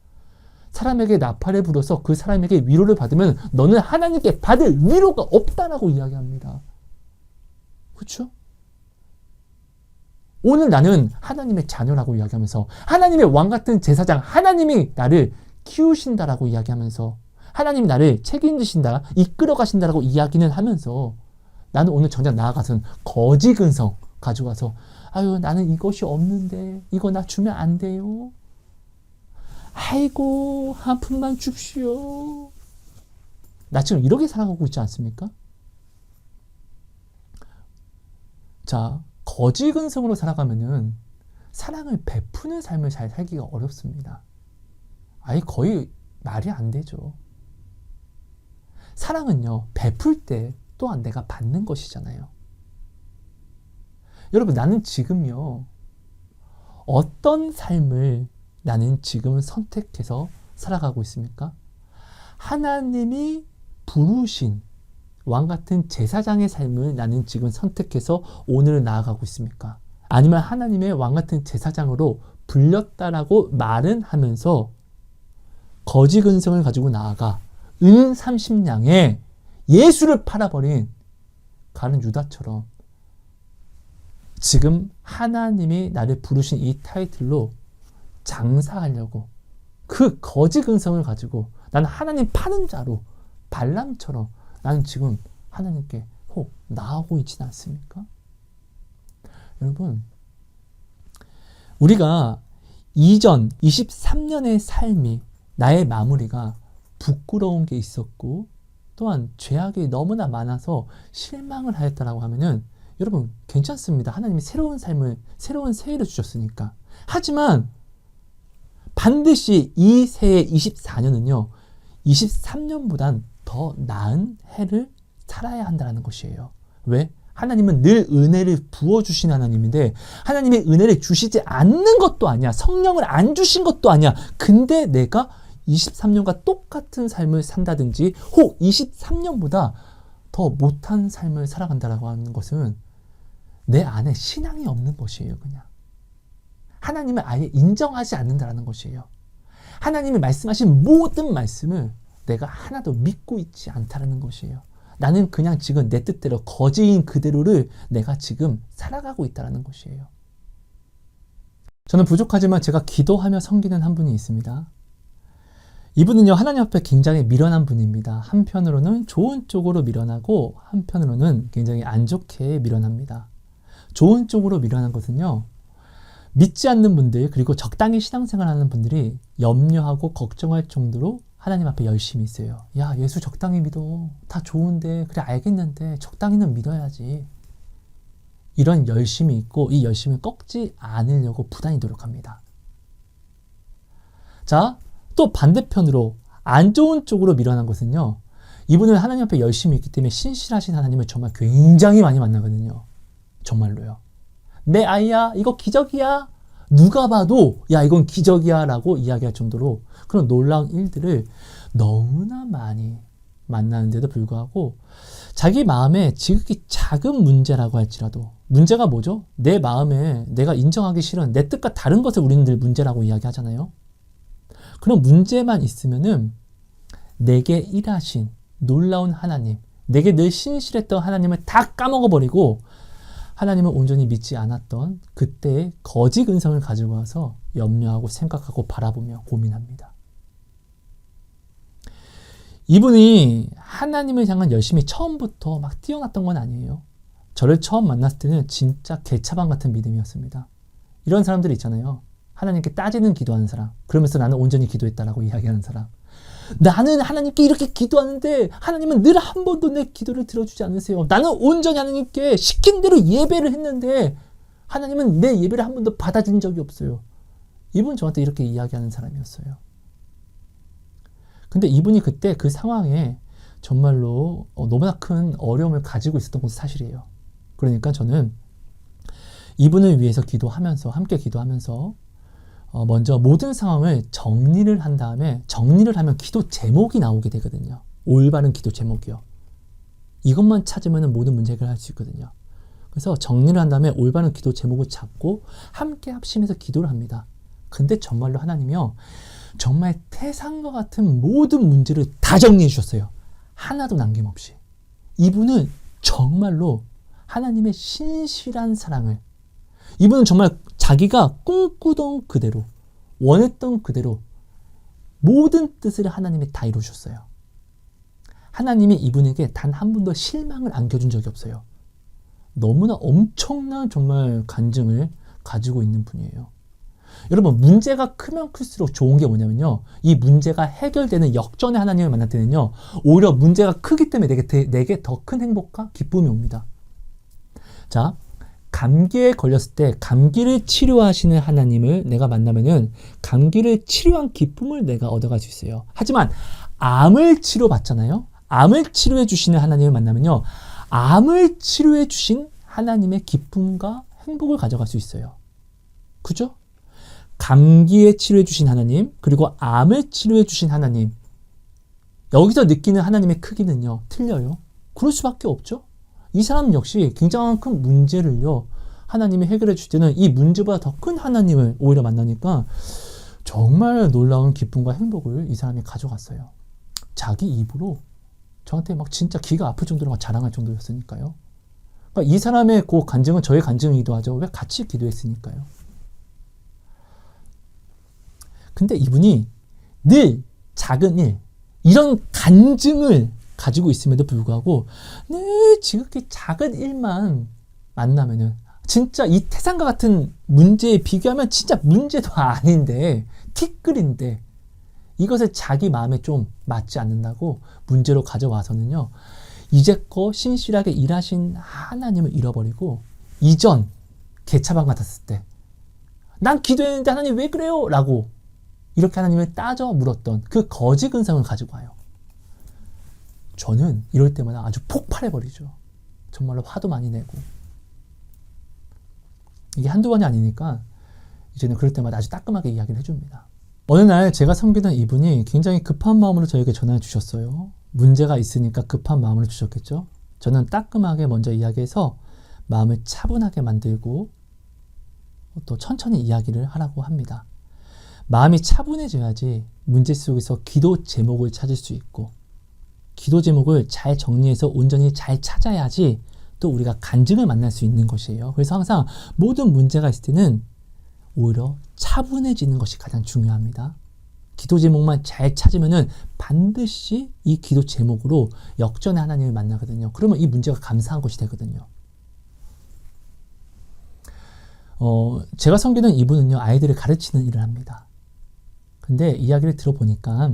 사람에게 나팔을 불어서 그 사람에게 위로를 받으면 너는 하나님께 받을 위로가 없다라고 이야기합니다. 그렇죠? 오늘 나는 하나님의 자녀라고 이야기하면서 하나님의 왕같은 제사장, 하나님이 나를 키우신다라고 이야기하면서 하나님이 나를 책임지신다, 이끌어 가신다라고 이야기는 하면서 나는 오늘 정작 나아가서는 거지 근성 가져가서 나는 이것이 없는데 이거 나 주면 안 돼요. 아이고 한 푼만 줍시오. 나 지금 이렇게 살아가고 있지 않습니까? 자, 거지 근성으로 살아가면은 사랑을 베푸는 삶을 잘 살기가 어렵습니다. 거의 말이 안 되죠. 사랑은요, 베풀 때 또한 내가 받는 것이잖아요. 여러분, 나는 지금요, 어떤 삶을 나는 지금 선택해서 살아가고 있습니까? 하나님이 부르신 왕같은 제사장의 삶을 나는 지금 선택해서 오늘 나아가고 있습니까? 아니면 하나님의 왕같은 제사장으로 불렸다라고 말은 하면서 거지 근성을 가지고 나아가 은 30냥에 예수를 팔아버린 가룟 유다처럼 지금 하나님이 나를 부르신 이 타이틀로 장사하려고 그 거지 근성을 가지고 나는 하나님 파는 자로 발람처럼 나는 지금 하나님께 혹 나아오고 있지는 않습니까? 여러분, 우리가 이전 23년의 삶이 나의 마무리가 부끄러운 게 있었고 또한 죄악이 너무나 많아서 실망을 하였다라고 하면은 여러분 괜찮습니다. 하나님이 새로운 삶을, 새로운 새해를 주셨으니까. 하지만 반드시 이 새해 24년은요 23년보단 더 나은 해를 살아야 한다는 것이에요. 왜? 하나님은 늘 은혜를 부어주신 하나님인데 하나님의 은혜를 주시지 않는 것도 아니야. 성령을 안 주신 것도 아니야. 근데 내가 23년과 똑같은 삶을 산다든지 혹 23년보다 더 못한 삶을 살아간다라고 하는 것은 내 안에 신앙이 없는 것이에요. 그냥 하나님을 아예 인정하지 않는다라는 것이에요. 하나님이 말씀하신 모든 말씀을 내가 하나도 믿고 있지 않다라는 것이에요. 나는 그냥 지금 내 뜻대로 거지인 그대로를 내가 지금 살아가고 있다는 것이에요. 저는 부족하지만 제가 기도하며 섬기는 한 분이 있습니다. 이분은요 하나님 앞에 굉장히 미련한 분입니다. 한편으로는 좋은 쪽으로 미련하고 한편으로는 굉장히 안 좋게 미련합니다. 좋은 쪽으로 미련한 것은요 믿지 않는 분들 그리고 적당히 신앙생활하는 분들이 염려하고 걱정할 정도로 하나님 앞에 열심히 있어요. 야 예수 적당히 믿어. 다 좋은데 그래 알겠는데 적당히는 믿어야지. 이런 열심이 있고 이 열심을 꺾지 않으려고 부단히 노력합니다. 자, 또 반대편으로 안 좋은 쪽으로 미련한 것은요. 이분은 하나님 앞에 열심히 있기 때문에 신실하신 하나님을 정말 굉장히 많이 만나거든요. 정말로요. 내 아이야 이거 기적이야. 누가 봐도 야 이건 기적이야 라고 이야기할 정도로 그런 놀라운 일들을 너무나 많이 만나는데도 불구하고 자기 마음에 지극히 작은 문제라고 할지라도 문제가 뭐죠? 내 마음에 내가 인정하기 싫은 내 뜻과 다른 것을 우리는 늘 문제라고 이야기하잖아요. 그런 문제만 있으면은 내게 일하신 놀라운 하나님, 내게 늘 신실했던 하나님을 다 까먹어버리고 하나님을 온전히 믿지 않았던 그때의 거지 근성을 가지고 와서 염려하고 생각하고 바라보며 고민합니다. 이분이 하나님을 향한 열심이 처음부터 막 뛰어났던 건 아니에요. 저를 처음 만났을 때는 진짜 개차반 같은 믿음이었습니다. 이런 사람들이 있잖아요. 하나님께 따지는 기도하는 사람. 그러면서 나는 온전히 기도했다라고 이야기하는 사람. 나는 하나님께 이렇게 기도하는데 하나님은 늘 한 번도 내 기도를 들어주지 않으세요. 나는 온전히 하나님께 시킨 대로 예배를 했는데 하나님은 내 예배를 한 번도 받아준 적이 없어요. 이분 저한테 이렇게 이야기하는 사람이었어요. 근데 이분이 그때 그 상황에 정말로 너무나 큰 어려움을 가지고 있었던 것은 사실이에요. 그러니까 저는 이분을 위해서 기도하면서 함께 기도하면서 먼저 모든 상황을 정리를 한 다음에 정리를 하면 기도 제목이 나오게 되거든요. 올바른 기도 제목이요. 이것만 찾으면 모든 문제 해결할 수 있거든요. 그래서 정리를 한 다음에 올바른 기도 제목을 잡고 함께 합심해서 기도를 합니다. 근데 정말로 하나님이요. 정말 태산과 같은 모든 문제를 다 정리해 주셨어요. 하나도 남김없이. 이분은 정말로 하나님의 신실한 사랑을 이분은 정말 자기가 꿈꾸던 그대로 원했던 그대로 모든 뜻을 하나님이 다 이루셨어요. 하나님이 이분에게 단 한 번도 실망을 안겨준 적이 없어요. 너무나 엄청난 정말 간증을 가지고 있는 분이에요. 여러분 문제가 크면 클수록 좋은 게 뭐냐면요. 이 문제가 해결되는 역전의 하나님을 만날 때는요. 오히려 문제가 크기 때문에 내게 더 큰 행복과 기쁨이 옵니다. 자, 감기에 걸렸을 때 감기를 치료하시는 하나님을 내가 만나면은 감기를 치료한 기쁨을 내가 얻어갈 수 있어요. 하지만 암을 치료받잖아요. 암을 치료해 주시는 하나님을 만나면요. 암을 치료해 주신 하나님의 기쁨과 행복을 가져갈 수 있어요. 그죠? 감기에 치료해 주신 하나님, 그리고 암을 치료해 주신 하나님. 여기서 느끼는 하나님의 크기는요. 틀려요. 그럴 수밖에 없죠. 이 사람 역시 굉장한 큰 문제를요. 하나님이 해결해 줄 때는 이 문제보다 더 큰 하나님을 오히려 만나니까 정말 놀라운 기쁨과 행복을 이 사람이 가져갔어요. 자기 입으로 저한테 막 진짜 기가 아플 정도로 막 자랑할 정도였으니까요. 그러니까 이 사람의 그 간증은 저의 간증이기도 하죠. 왜? 같이 기도했으니까요. 근데 이분이 늘 작은 일, 이런 간증을 가지고 있음에도 불구하고 늘 지극히 작은 일만 만나면은 진짜 이 태산과 같은 문제에 비교하면 진짜 문제도 아닌데 티끌인데 이것을 자기 마음에 좀 맞지 않는다고 문제로 가져와서는요, 이제껏 신실하게 일하신 하나님을 잃어버리고 이전 개차반 같았을 때 난 기도했는데 하나님 왜 그래요? 라고 이렇게 하나님을 따져 물었던 그 거짓 근성을 가지고 와요. 저는 이럴 때마다 아주 폭발해버리죠. 정말로 화도 많이 내고. 이게 한두 번이 아니니까 이제는 그럴 때마다 아주 따끔하게 이야기를 해줍니다. 어느 날 제가 섬기던 이분이 굉장히 급한 마음으로 저에게 전화를 주셨어요. 문제가 있으니까 급한 마음으로 주셨겠죠. 저는 따끔하게 먼저 이야기해서 마음을 차분하게 만들고 또 천천히 이야기를 하라고 합니다. 마음이 차분해져야지 문제 속에서 기도 제목을 찾을 수 있고, 기도 제목을 잘 정리해서 온전히 잘 찾아야지 또 우리가 간증을 만날 수 있는 것이에요. 그래서 항상 모든 문제가 있을 때는 오히려 차분해지는 것이 가장 중요합니다. 기도 제목만 잘 찾으면은 반드시 이 기도 제목으로 역전의 하나님을 만나거든요. 그러면 이 문제가 감사한 것이 되거든요. 제가 섬기는 이분은요, 아이들을 가르치는 일을 합니다. 근데 이야기를 들어보니까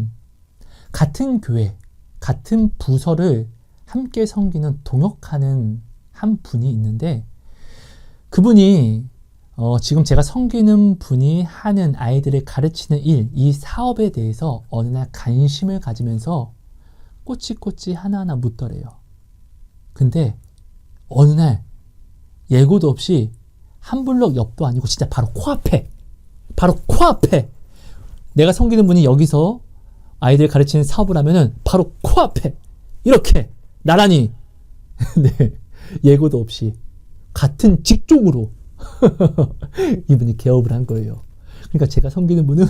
같은 교회, 같은 부서를 함께 섬기는 동역하는 한 분이 있는데, 그분이 지금 제가 섬기는 분이 하는 아이들을 가르치는 일, 이 사업에 대해서 어느 날 관심을 가지면서 꼬치꼬치 하나하나 묻더래요. 근데 어느 날 예고도 없이 한 블럭 옆도 아니고 진짜 바로 코앞에 내가 섬기는 분이 여기서 아이들 가르치는 사업을 하면은 바로 코앞에 이렇게 나란히 네, 예고도 없이 같은 직종으로 이분이 개업을 한 거예요. 그러니까 제가 섬기는 분은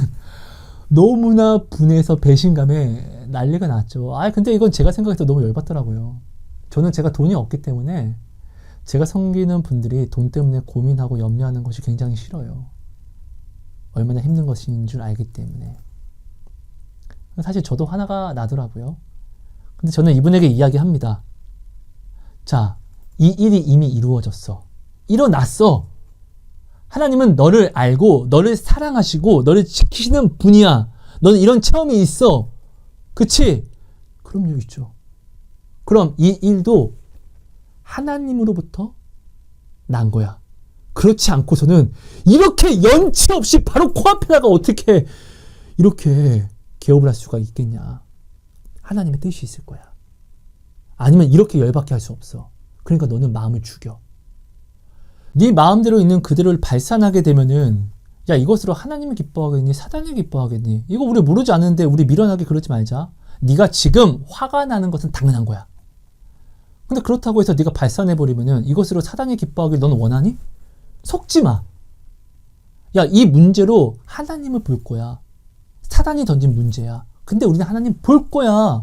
너무나 분해서 배신감에 난리가 났죠. 근데 이건 제가 생각해도 너무 열받더라고요. 저는 제가 돈이 없기 때문에 제가 섬기는 분들이 돈 때문에 고민하고 염려하는 것이 굉장히 싫어요. 얼마나 힘든 것인 줄 알기 때문에. 사실 저도 화나가 나더라고요. 근데 저는 이분에게 이야기합니다. 자, 이 일이 이미 이루어졌어. 일어났어. 하나님은 너를 알고 너를 사랑하시고 너를 지키시는 분이야. 너는 이런 체험이 있어. 그치? 그럼요, 있죠. 그럼 이 일도 하나님으로부터 난 거야. 그렇지 않고서는 이렇게 연치 없이 바로 코앞에다가 어떻게 이렇게 개업을 할 수가 있겠냐. 하나님의 뜻이 있을 거야. 아니면 이렇게 열받게 할 수 없어. 그러니까 너는 마음을 죽여. 네 마음대로 있는 그대로를 발산하게 되면은, 야, 이것으로 하나님을 기뻐하겠니? 사단을 기뻐하겠니? 이거 우리 모르지 않는데 우리 미련하게 그러지 말자. 네가 지금 화가 나는 것은 당연한 거야. 근데 그렇다고 해서 네가 발산해버리면은 이것으로 사단이 기뻐하길 너는 원하니? 속지 마. 야, 이 문제로 하나님을 볼 거야. 사단이 던진 문제야. 근데 우리는 하나님 볼 거야.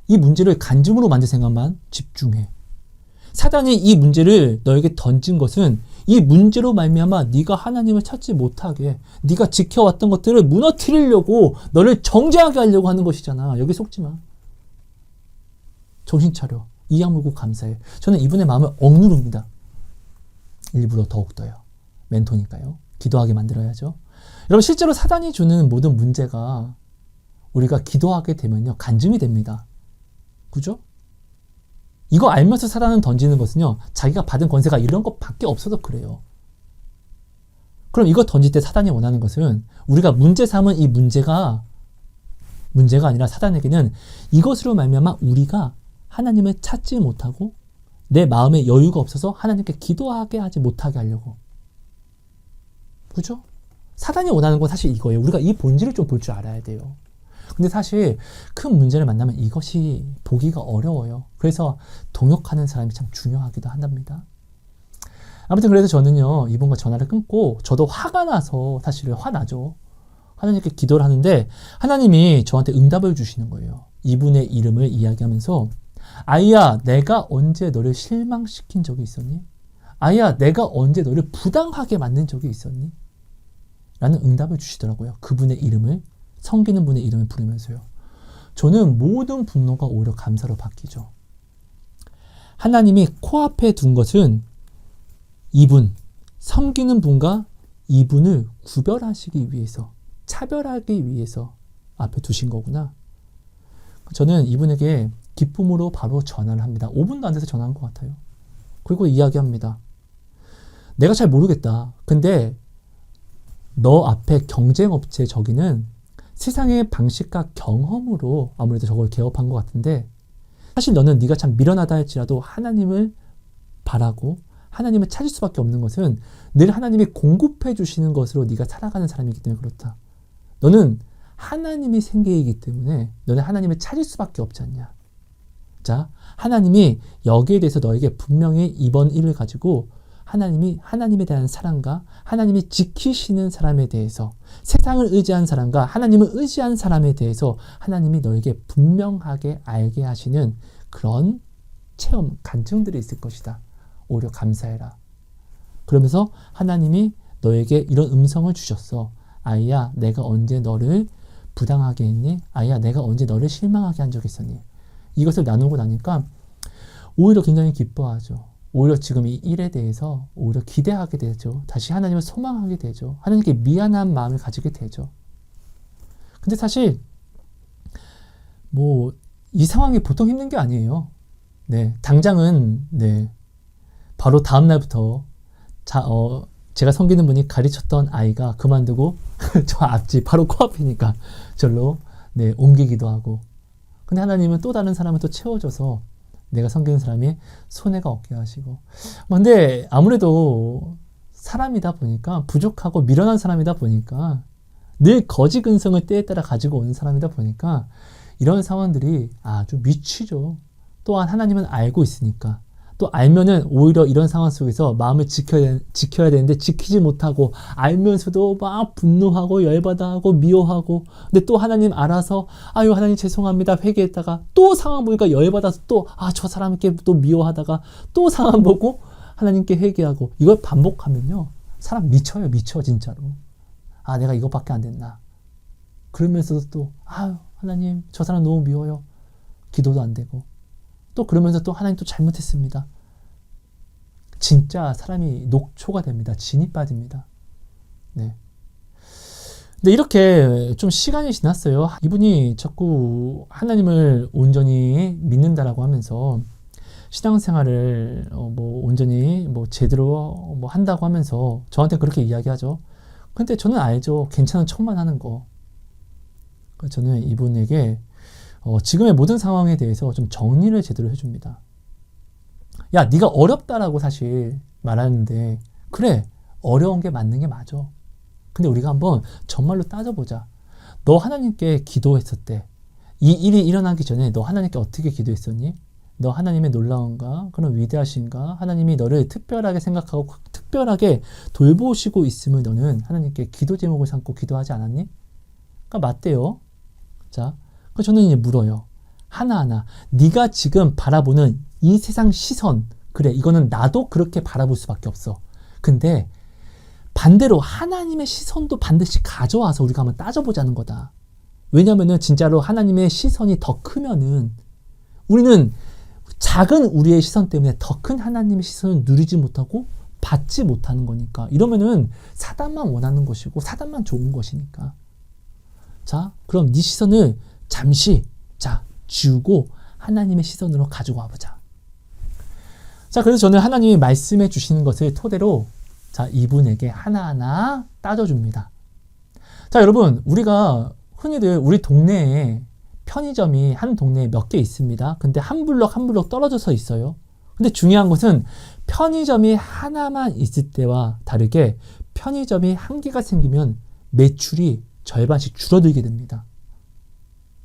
이 문제를 간증으로 만들 생각만 집중해. 사단이 이 문제를 너에게 던진 것은 이 문제로 말미암아 네가 하나님을 찾지 못하게, 네가 지켜왔던 것들을 무너뜨리려고, 너를 정죄하게 하려고 하는 것이잖아. 여기 속지 마. 정신 차려. 이악 물고 감사해. 저는 이분의 마음을 억누릅니다. 일부러 더욱더요. 멘토니까요. 기도하게 만들어야죠. 여러분, 실제로 사단이 주는 모든 문제가 우리가 기도하게 되면요, 간증이 됩니다. 그죠? 이거 알면서 사단은 던지는 것은요, 자기가 받은 권세가 이런 것밖에 없어서 그래요. 그럼 이거 던질 때 사단이 원하는 것은 우리가 문제 삼은 이 문제가 아니라 사단에게는 이것으로 말미암아 우리가 하나님을 찾지 못하고 내 마음에 여유가 없어서 하나님께 기도하게 하지 못하게 하려고. 그죠? 사단이 원하는 건 사실 이거예요. 우리가 이 본질을 좀 볼 줄 알아야 돼요. 근데 사실 큰 문제를 만나면 이것이 보기가 어려워요. 그래서 동역하는 사람이 참 중요하기도 한답니다. 아무튼 그래서 저는요, 이분과 전화를 끊고, 저도 화가 나서 사실은 화나죠. 하나님께 기도를 하는데 하나님이 저한테 응답을 주시는 거예요. 이분의 이름을 이야기하면서 아이야, 내가 언제 너를 실망시킨 적이 있었니? 아이야, 내가 언제 너를 부당하게 만든 적이 있었니? 라는 응답을 주시더라고요. 그분의 이름을, 섬기는 분의 이름을 부르면서요. 저는 모든 분노가 오히려 감사로 바뀌죠. 하나님이 코앞에 둔 것은 이분, 섬기는 분과 이분을 구별하시기 위해서, 차별하기 위해서 앞에 두신 거구나. 저는 이분에게 기쁨으로 바로 전화를 합니다. 5분도 안 돼서 전화한 것 같아요. 그리고 이야기합니다. 내가 잘 모르겠다. 근데 너 앞에 경쟁업체 저기는 세상의 방식과 경험으로 아무래도 저걸 개업한 것 같은데 사실 너는 네가 참 미련하다 할지라도 하나님을 바라고 하나님을 찾을 수밖에 없는 것은 늘 하나님이 공급해 주시는 것으로 네가 살아가는 사람이기 때문에 그렇다. 너는 하나님이 생계이기 때문에 너는 하나님을 찾을 수밖에 없지 않냐. 자, 하나님이 여기에 대해서 너에게 분명히 이번 일을 가지고 하나님이 하나님에 대한 사랑과 하나님이 지키시는 사람에 대해서 세상을 의지한 사람과 하나님을 의지한 사람에 대해서 하나님이 너에게 분명하게 알게 하시는 그런 체험, 간증들이 있을 것이다. 오히려 감사해라. 그러면서 하나님이 너에게 이런 음성을 주셨어. 아이야, 내가 언제 너를 부당하게 했니? 아이야, 내가 언제 너를 실망하게 한 적이 있었니? 이것을 나누고 나니까 오히려 굉장히 기뻐하죠. 오히려 지금 이 일에 대해서 오히려 기대하게 되죠. 다시 하나님을 소망하게 되죠. 하나님께 미안한 마음을 가지게 되죠. 근데 사실 뭐 이 상황이 보통 힘든 게 아니에요. 네, 당장은 네, 바로 다음 날부터 제가 섬기는 분이 가르쳤던 아이가 그만두고 저 앞집 바로 코앞이니까 절로 네, 옮기기도 하고. 근데 하나님은 또 다른 사람을 또 채워줘서 내가 섬기는 사람이 손해가 없게 하시고. 근데 아무래도 사람이다 보니까 부족하고 미련한 사람이다 보니까 늘 거지 근성을 때에 따라 가지고 오는 사람이다 보니까 이런 상황들이 아주 미치죠. 또한 하나님은 알고 있으니까. 또 알면은 오히려 이런 상황 속에서 마음을 지켜야 되는데 지키지 못하고 알면서도 막 분노하고 열받아하고 미워하고 근데 또 하나님 알아서 아유 하나님 죄송합니다 회개했다가 또 상황 보니까 열받아서 또 저 사람께 또 미워하다가 또 상황 보고 하나님께 회개하고 이걸 반복하면요 사람 미쳐요. 미쳐 진짜로. 내가 이것밖에 안 됐나. 그러면서도 또 아유 하나님 저 사람 너무 미워요. 기도도 안 되고 또 그러면서 또 하나님 또 잘못했습니다. 진짜 사람이 녹초가 됩니다. 진이 빠집니다. 네. 근데 이렇게 좀 시간이 지났어요. 이분이 자꾸 하나님을 온전히 믿는다라고 하면서 신앙생활을 온전히 제대로 한다고 하면서 저한테 그렇게 이야기하죠. 근데 저는 알죠. 괜찮은 척만 하는 거. 저는 이분에게 지금의 모든 상황에 대해서 좀 정리를 제대로 해줍니다. 야, 네가 어렵다라고 사실 말하는데 그래, 어려운 게 맞는 게 맞아. 근데 우리가 한번 정말로 따져보자. 너 하나님께 기도했을 때 이 일이 일어나기 전에 너 하나님께 어떻게 기도했었니? 너 하나님의 놀라움과 그런 위대하신가? 하나님이 너를 특별하게 생각하고 특별하게 돌보시고 있음을 너는 하나님께 기도 제목을 삼고 기도하지 않았니? 그러니까 맞대요. 자, 저는 이제 물어요. 하나하나 네가 지금 바라보는 이 세상 시선 그래 이거는 나도 그렇게 바라볼 수밖에 없어. 근데 반대로 하나님의 시선도 반드시 가져와서 우리가 한번 따져보자는 거다. 왜냐면은 진짜로 하나님의 시선이 더 크면은 우리는 작은 우리의 시선 때문에 더 큰 하나님의 시선을 누리지 못하고 받지 못하는 거니까. 이러면은 사단만 원하는 것이고 사단만 좋은 것이니까. 자, 그럼 네 시선을 잠시 지우고 하나님의 시선으로 가지고 와보자. 자, 그래서 저는 하나님이 말씀해 주시는 것을 토대로 이분에게 하나하나 따져줍니다. 자, 여러분, 우리가 흔히들 우리 동네에 편의점이 한 동네에 몇 개 있습니다. 근데 한 블럭 한 블럭 떨어져서 있어요. 근데 중요한 것은 편의점이 하나만 있을 때와 다르게 편의점이 한 개가 생기면 매출이 절반씩 줄어들게 됩니다.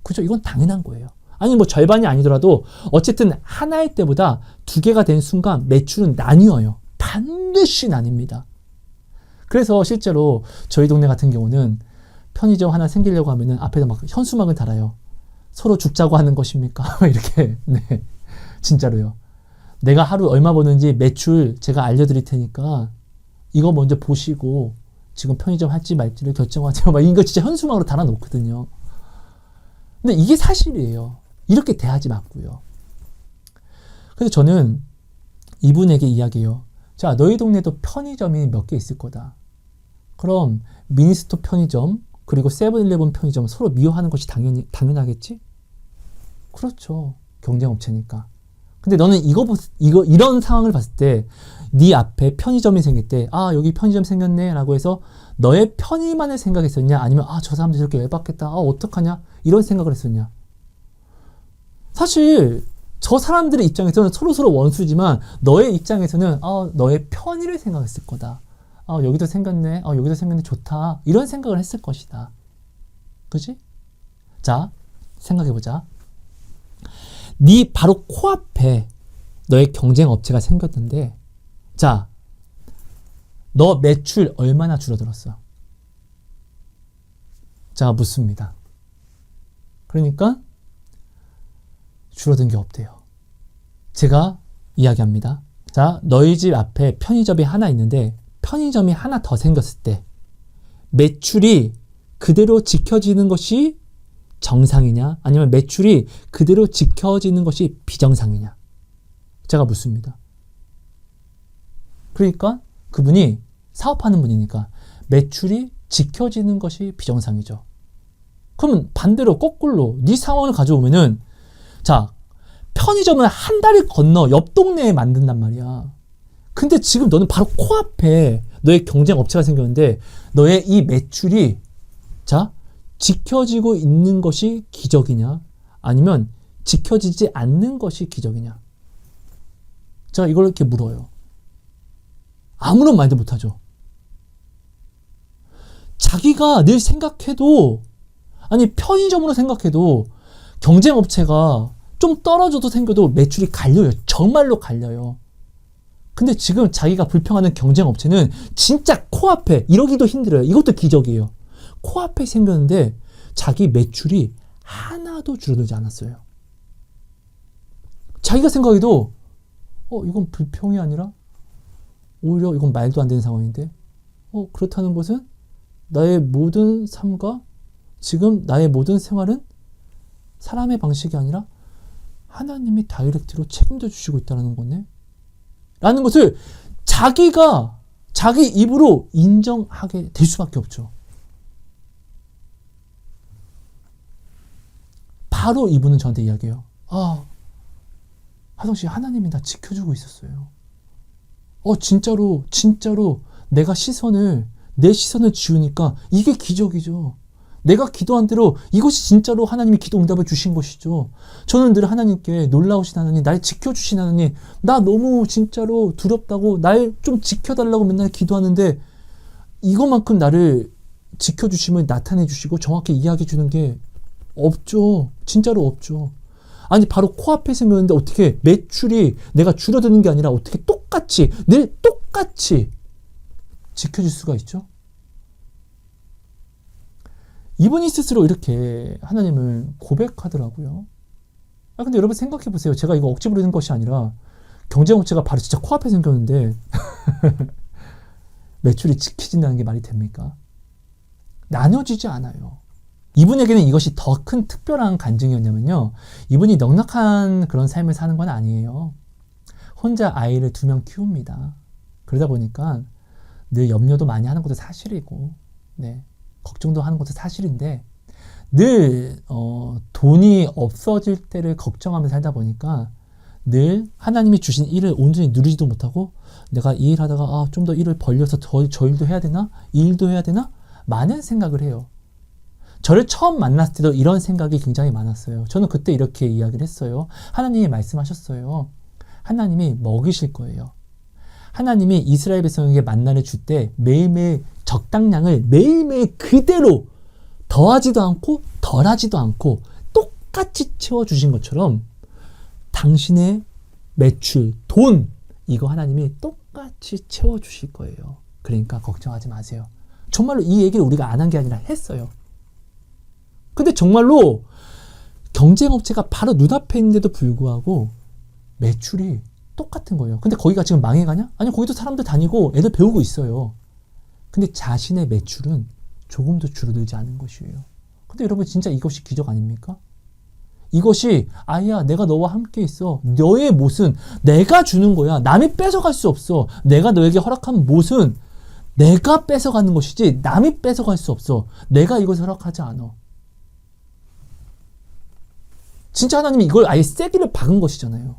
그죠? 이건 당연한 거예요. 아니 절반이 아니더라도 어쨌든 하나일 때보다 두 개가 된 순간 매출은 나뉘어요. 반드시 나뉩니다. 그래서 실제로 저희 동네 같은 경우는 편의점 하나 생기려고 하면은 앞에다 막 현수막을 달아요. 서로 죽자고 하는 것입니까? 이렇게. 네. 진짜로요. 내가 하루 얼마 버는지 매출 제가 알려드릴 테니까 이거 먼저 보시고 지금 편의점 할지 말지를 결정하세요. 막 이거 진짜 현수막으로 달아놓거든요. 근데 이게 사실이에요. 이렇게 대하지 말고요. 그래서 저는 이분에게 이야기해요. 자, 너희 동네도 편의점이 몇 개 있을 거다. 그럼 미니스토 편의점 그리고 세븐일레븐 편의점 서로 미워하는 것이 당연하겠지? 그렇죠. 경쟁업체니까. 근데 너는 이런 상황을 봤을 때 네 앞에 편의점이 생길 때 여기 편의점 생겼네 라고 해서 너의 편의만을 생각했었냐? 아니면 저 사람들 저렇게 열받겠다. 어떡하냐? 이런 생각을 했었냐? 사실 저 사람들의 입장에서는 서로 원수지만 너의 입장에서는 너의 편의를 생각했을 거다. 여기도 생겼네. 여기도 생겼네. 좋다. 이런 생각을 했을 것이다. 그지? 자, 생각해보자. 네 바로 코앞에 너의 경쟁 업체가 생겼는데 자, 너 매출 얼마나 줄어들었어? 자, 묻습니다. 그러니까 줄어든 게 없대요. 제가 이야기합니다. 자, 너희 집 앞에 편의점이 하나 있는데 편의점이 하나 더 생겼을 때 매출이 그대로 지켜지는 것이 정상이냐? 아니면 매출이 그대로 지켜지는 것이 비정상이냐? 제가 묻습니다. 그러니까 그분이 사업하는 분이니까 매출이 지켜지는 것이 비정상이죠. 그러면 반대로 거꾸로 네 상황을 가져오면은 자, 편의점을 한 다리 건너 옆 동네에 만든단 말이야. 근데 지금 너는 바로 코앞에 너의 경쟁 업체가 생겼는데 너의 이 매출이 자, 지켜지고 있는 것이 기적이냐? 아니면 지켜지지 않는 것이 기적이냐? 제가 이걸 이렇게 물어요. 아무런 말도 못하죠. 자기가 늘 생각해도 아니 편의점으로 생각해도 경쟁업체가 좀 떨어져도 생겨도 매출이 갈려요. 정말로 갈려요. 근데 지금 자기가 불평하는 경쟁업체는 진짜 코앞에 이러기도 힘들어요. 이것도 기적이에요. 코앞에 생겼는데 자기 매출이 하나도 줄어들지 않았어요. 자기가 생각해도 이건 불평이 아니라 오히려 이건 말도 안 되는 상황인데 그렇다는 것은 나의 모든 삶과 지금 나의 모든 생활은 사람의 방식이 아니라 하나님이 다이렉트로 책임져 주시고 있다는 거네 라는 것을 자기가 자기 입으로 인정하게 될 수밖에 없죠. 바로 이분은 저한테 이야기해요. 하성씨, 하나님이 나 지켜주고 있었어요. 진짜로 내가 내 시선을 지우니까 이게 기적이죠. 내가 기도한 대로 이것이 진짜로 하나님이 기도 응답을 주신 것이죠. 저는 늘 하나님께 놀라우신 하나님, 날 지켜주신 하나님, 나 너무 진짜로 두렵다고 날 좀 지켜달라고 맨날 기도하는데 이것만큼 나를 지켜주심을 나타내 주시고 정확히 이야기해 주는 게 없죠. 진짜로 없죠. 아니 바로 코앞에 생겼는데 어떻게 매출이 내가 줄어드는 게 아니라 어떻게 늘 똑같이 지켜줄 수가 있죠? 이분이 스스로 이렇게 하나님을 고백하더라고요. 근데 여러분 생각해 보세요. 제가 이거 억지 부르는 것이 아니라 경쟁업체가 바로 진짜 코앞에 생겼는데 매출이 지켜진다는 게 말이 됩니까? 나눠지지 않아요. 이분에게는 이것이 더 큰 특별한 간증이었냐면요. 이분이 넉넉한 그런 삶을 사는 건 아니에요. 혼자 아이를 2명 키웁니다. 그러다 보니까 늘 염려도 많이 하는 것도 사실이고, 네, 걱정도 하는 것도 사실인데, 늘 돈이 없어질 때를 걱정하면서 살다 보니까 늘 하나님이 주신 일을 온전히 누리지도 못하고 내가 이 일 하다가 좀 더 일을 벌려서 저 일도 해야 되나? 이 일도 해야 되나? 많은 생각을 해요. 저를 처음 만났을 때도 이런 생각이 굉장히 많았어요. 저는 그때 이렇게 이야기를 했어요. 하나님이 말씀하셨어요. 하나님이 먹이실 거예요. 하나님이 이스라엘 백성에게 만나를 줄 때 매일매일 적당량을 매일매일 그대로 더하지도 않고 덜하지도 않고 똑같이 채워주신 것처럼 당신의 매출, 돈, 이거 하나님이 똑같이 채워주실 거예요. 그러니까 걱정하지 마세요. 정말로 이 얘기를 우리가 안 한 게 아니라 했어요. 근데 정말로 경쟁업체가 바로 눈앞에 있는데도 불구하고 매출이 똑같은 거예요. 근데 거기가 지금 망해가냐? 아니, 거기도 사람들 다니고 애들 배우고 있어요. 근데 자신의 매출은 조금도 줄어들지 않은 것이에요. 근데 여러분, 진짜 이것이 기적 아닙니까? 이것이 아이야, 내가 너와 함께 있어. 너의 못은 내가 주는 거야. 남이 뺏어갈 수 없어. 내가 너에게 허락한 못은 내가 뺏어가는 것이지 남이 뺏어갈 수 없어. 내가 이것을 허락하지 않아. 진짜 하나님이 이걸 아예 세기를 박은 것이잖아요.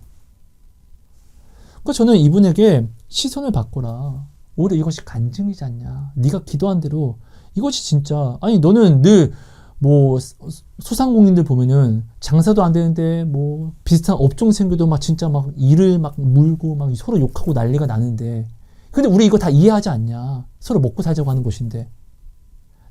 그러니까 저는 이분에게 시선을 바꿔라. 오히려 이것이 간증이지 않냐. 네가 기도한 대로 이것이 진짜, 아니 너는 늘 뭐 소상공인들 보면은 장사도 안 되는데 뭐 비슷한 업종 생겨도 막 진짜 막 일을 막 물고 막 서로 욕하고 난리가 나는데, 근데 우리 이거 다 이해하지 않냐. 서로 먹고 살자고 하는 것인데,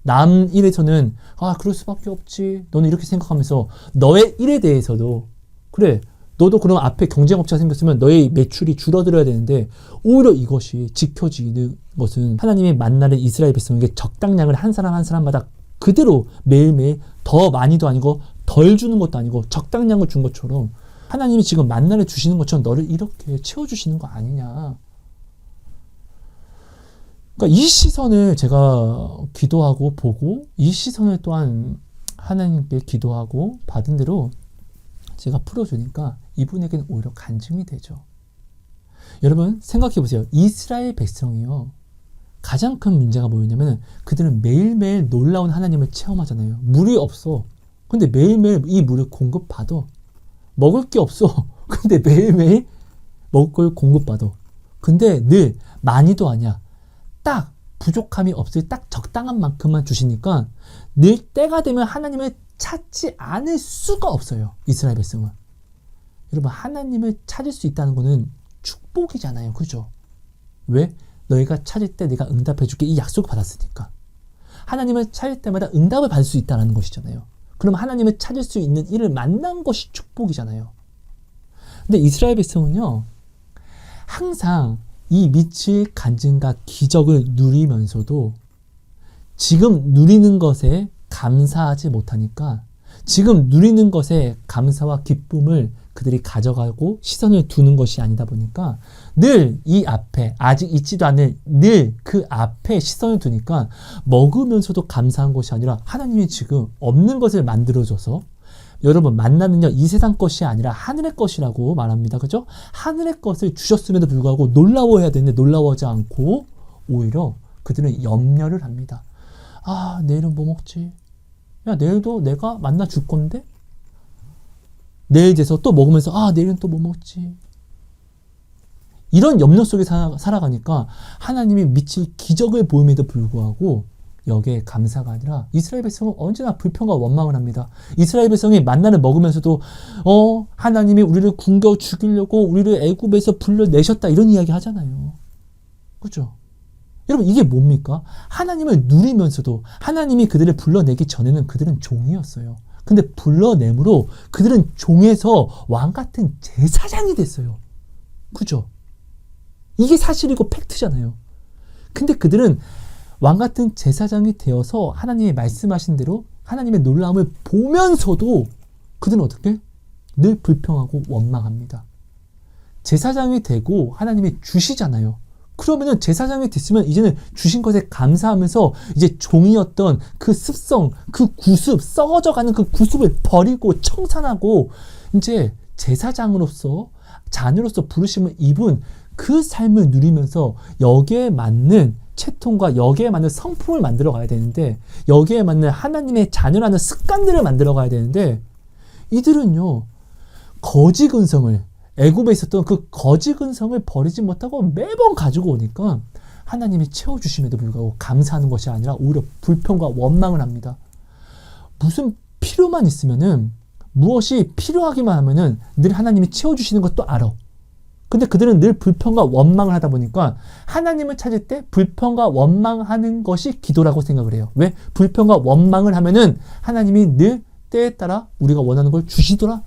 남 일에서는 아 그럴 수밖에 없지, 너는 이렇게 생각하면서 너의 일에 대해서도 그래, 너도 그럼 앞에 경쟁업체가 생겼으면 너의 매출이 줄어들어야 되는데, 오히려 이것이 지켜지는 것은 하나님이 만나는 이스라엘 백성에게 적당량을 한 사람 한 사람마다 그대로 매일매일 더 많이도 아니고 덜 주는 것도 아니고 적당량을 준 것처럼 하나님이 지금 만나를 주시는 것처럼 너를 이렇게 채워주시는 거 아니냐. 그러니까 이 시선을 제가 기도하고 보고, 이 시선을 또한 하나님께 기도하고 받은 대로 제가 풀어주니까 이분에게는 오히려 간증이 되죠. 여러분 생각해 보세요. 이스라엘 백성이요, 가장 큰 문제가 뭐였냐면 그들은 매일매일 놀라운 하나님을 체험하잖아요. 물이 없어. 근데 매일매일 이 물을 공급받아. 먹을 게 없어. 근데 매일매일 먹을 걸 공급받아. 근데 늘 많이도 아니야. 딱 부족함이 없을 딱 적당한 만큼만 주시니까 늘 때가 되면 하나님을 찾지 않을 수가 없어요. 이스라엘 백성은. 여러분, 하나님을 찾을 수 있다는 거는 축복이잖아요. 그죠? 왜? 너희가 찾을 때 내가 응답해 줄게, 이 약속을 받았으니까. 하나님을 찾을 때마다 응답을 받을 수 있다는 것이잖아요. 그럼 하나님을 찾을 수 있는 일을 만난 것이 축복이잖아요. 근데 이스라엘 백성은요, 항상 이 미칠 간증과 기적을 누리면서도 지금 누리는 것에 감사하지 못하니까 지금 누리는 것에 감사와 기쁨을 그들이 가져가고 시선을 두는 것이 아니다 보니까 늘 이 앞에 아직 있지도 않은 늘 그 앞에 시선을 두니까 먹으면서도 감사한 것이 아니라 하나님이 지금 없는 것을 만들어줘서, 여러분 만나는요 이 세상 것이 아니라 하늘의 것이라고 말합니다. 그죠? 하늘의 것을 주셨음에도 불구하고 놀라워해야 되는데 놀라워하지 않고 오히려 그들은 염려를 합니다. 아 내일은 뭐 먹지? 야 내일도 내가 만나 줄 건데? 내일 돼서 또 먹으면서 아 내일은 또 뭐 먹지? 이런 염려 속에 살아가니까 하나님이 미칠 기적을 보임에도 불구하고 여기에 감사가 아니라 이스라엘 백성은 언제나 불평과 원망을 합니다. 이스라엘 백성이 만나를 먹으면서도 하나님이 우리를 굶겨 죽이려고 우리를 애굽에서 불러내셨다 이런 이야기 하잖아요. 그렇죠? 여러분 이게 뭡니까? 하나님을 누리면서도 하나님이 그들을 불러내기 전에는 그들은 종이었어요. 근데 불러내므로 그들은 종에서 왕같은 제사장이 됐어요. 그죠? 이게 사실이고 팩트잖아요. 근데 그들은 왕같은 제사장이 되어서 하나님이 말씀하신 대로 하나님의 놀라움을 보면서도 그들은 어떻게? 늘 불평하고 원망합니다. 제사장이 되고 하나님이 주시잖아요. 그러면은 제사장이 됐으면 이제는 주신 것에 감사하면서 이제 종이었던 그 습성, 그 구습, 썩어져가는 그 구습을 버리고 청산하고 이제 제사장으로서 자녀로서 부르심을 입은 그 삶을 누리면서 여기에 맞는 채통과 여기에 맞는 성품을 만들어 가야 되는데, 여기에 맞는 하나님의 자녀라는 습관들을 만들어 가야 되는데, 이들은요 거지 근성을, 애굽에 있었던 그 거지 근성을 버리지 못하고 매번 가지고 오니까 하나님이 채워주심에도 불구하고 감사하는 것이 아니라 오히려 불평과 원망을 합니다. 무슨 필요만 있으면은, 무엇이 필요하기만 하면은 늘 하나님이 채워주시는 것도 알아. 근데 그들은 늘 불평과 원망을 하다 보니까 하나님을 찾을 때 불평과 원망하는 것이 기도라고 생각을 해요. 왜? 불평과 원망을 하면은 하나님이 늘 때에 따라 우리가 원하는 걸 주시더라.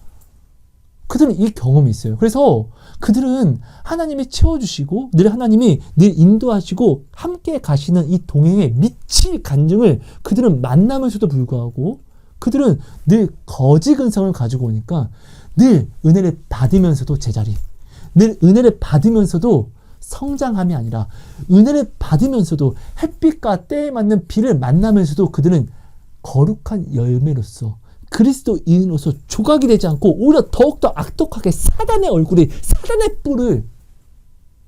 그들은 이 경험이 있어요. 그래서 그들은 하나님이 채워주시고 늘 하나님이 늘 인도하시고 함께 가시는 이 동행의 미칠 간증을 그들은 만나면서도 불구하고 그들은 늘 거짓 근성을 가지고 오니까 늘 은혜를 받으면서도 제자리, 늘 은혜를 받으면서도 성장함이 아니라 은혜를 받으면서도 햇빛과 때에 맞는 비를 만나면서도 그들은 거룩한 열매로서 그리스도인으로서 조각이 되지 않고 오히려 더욱더 악독하게 사단의 얼굴을, 사단의 뿔을,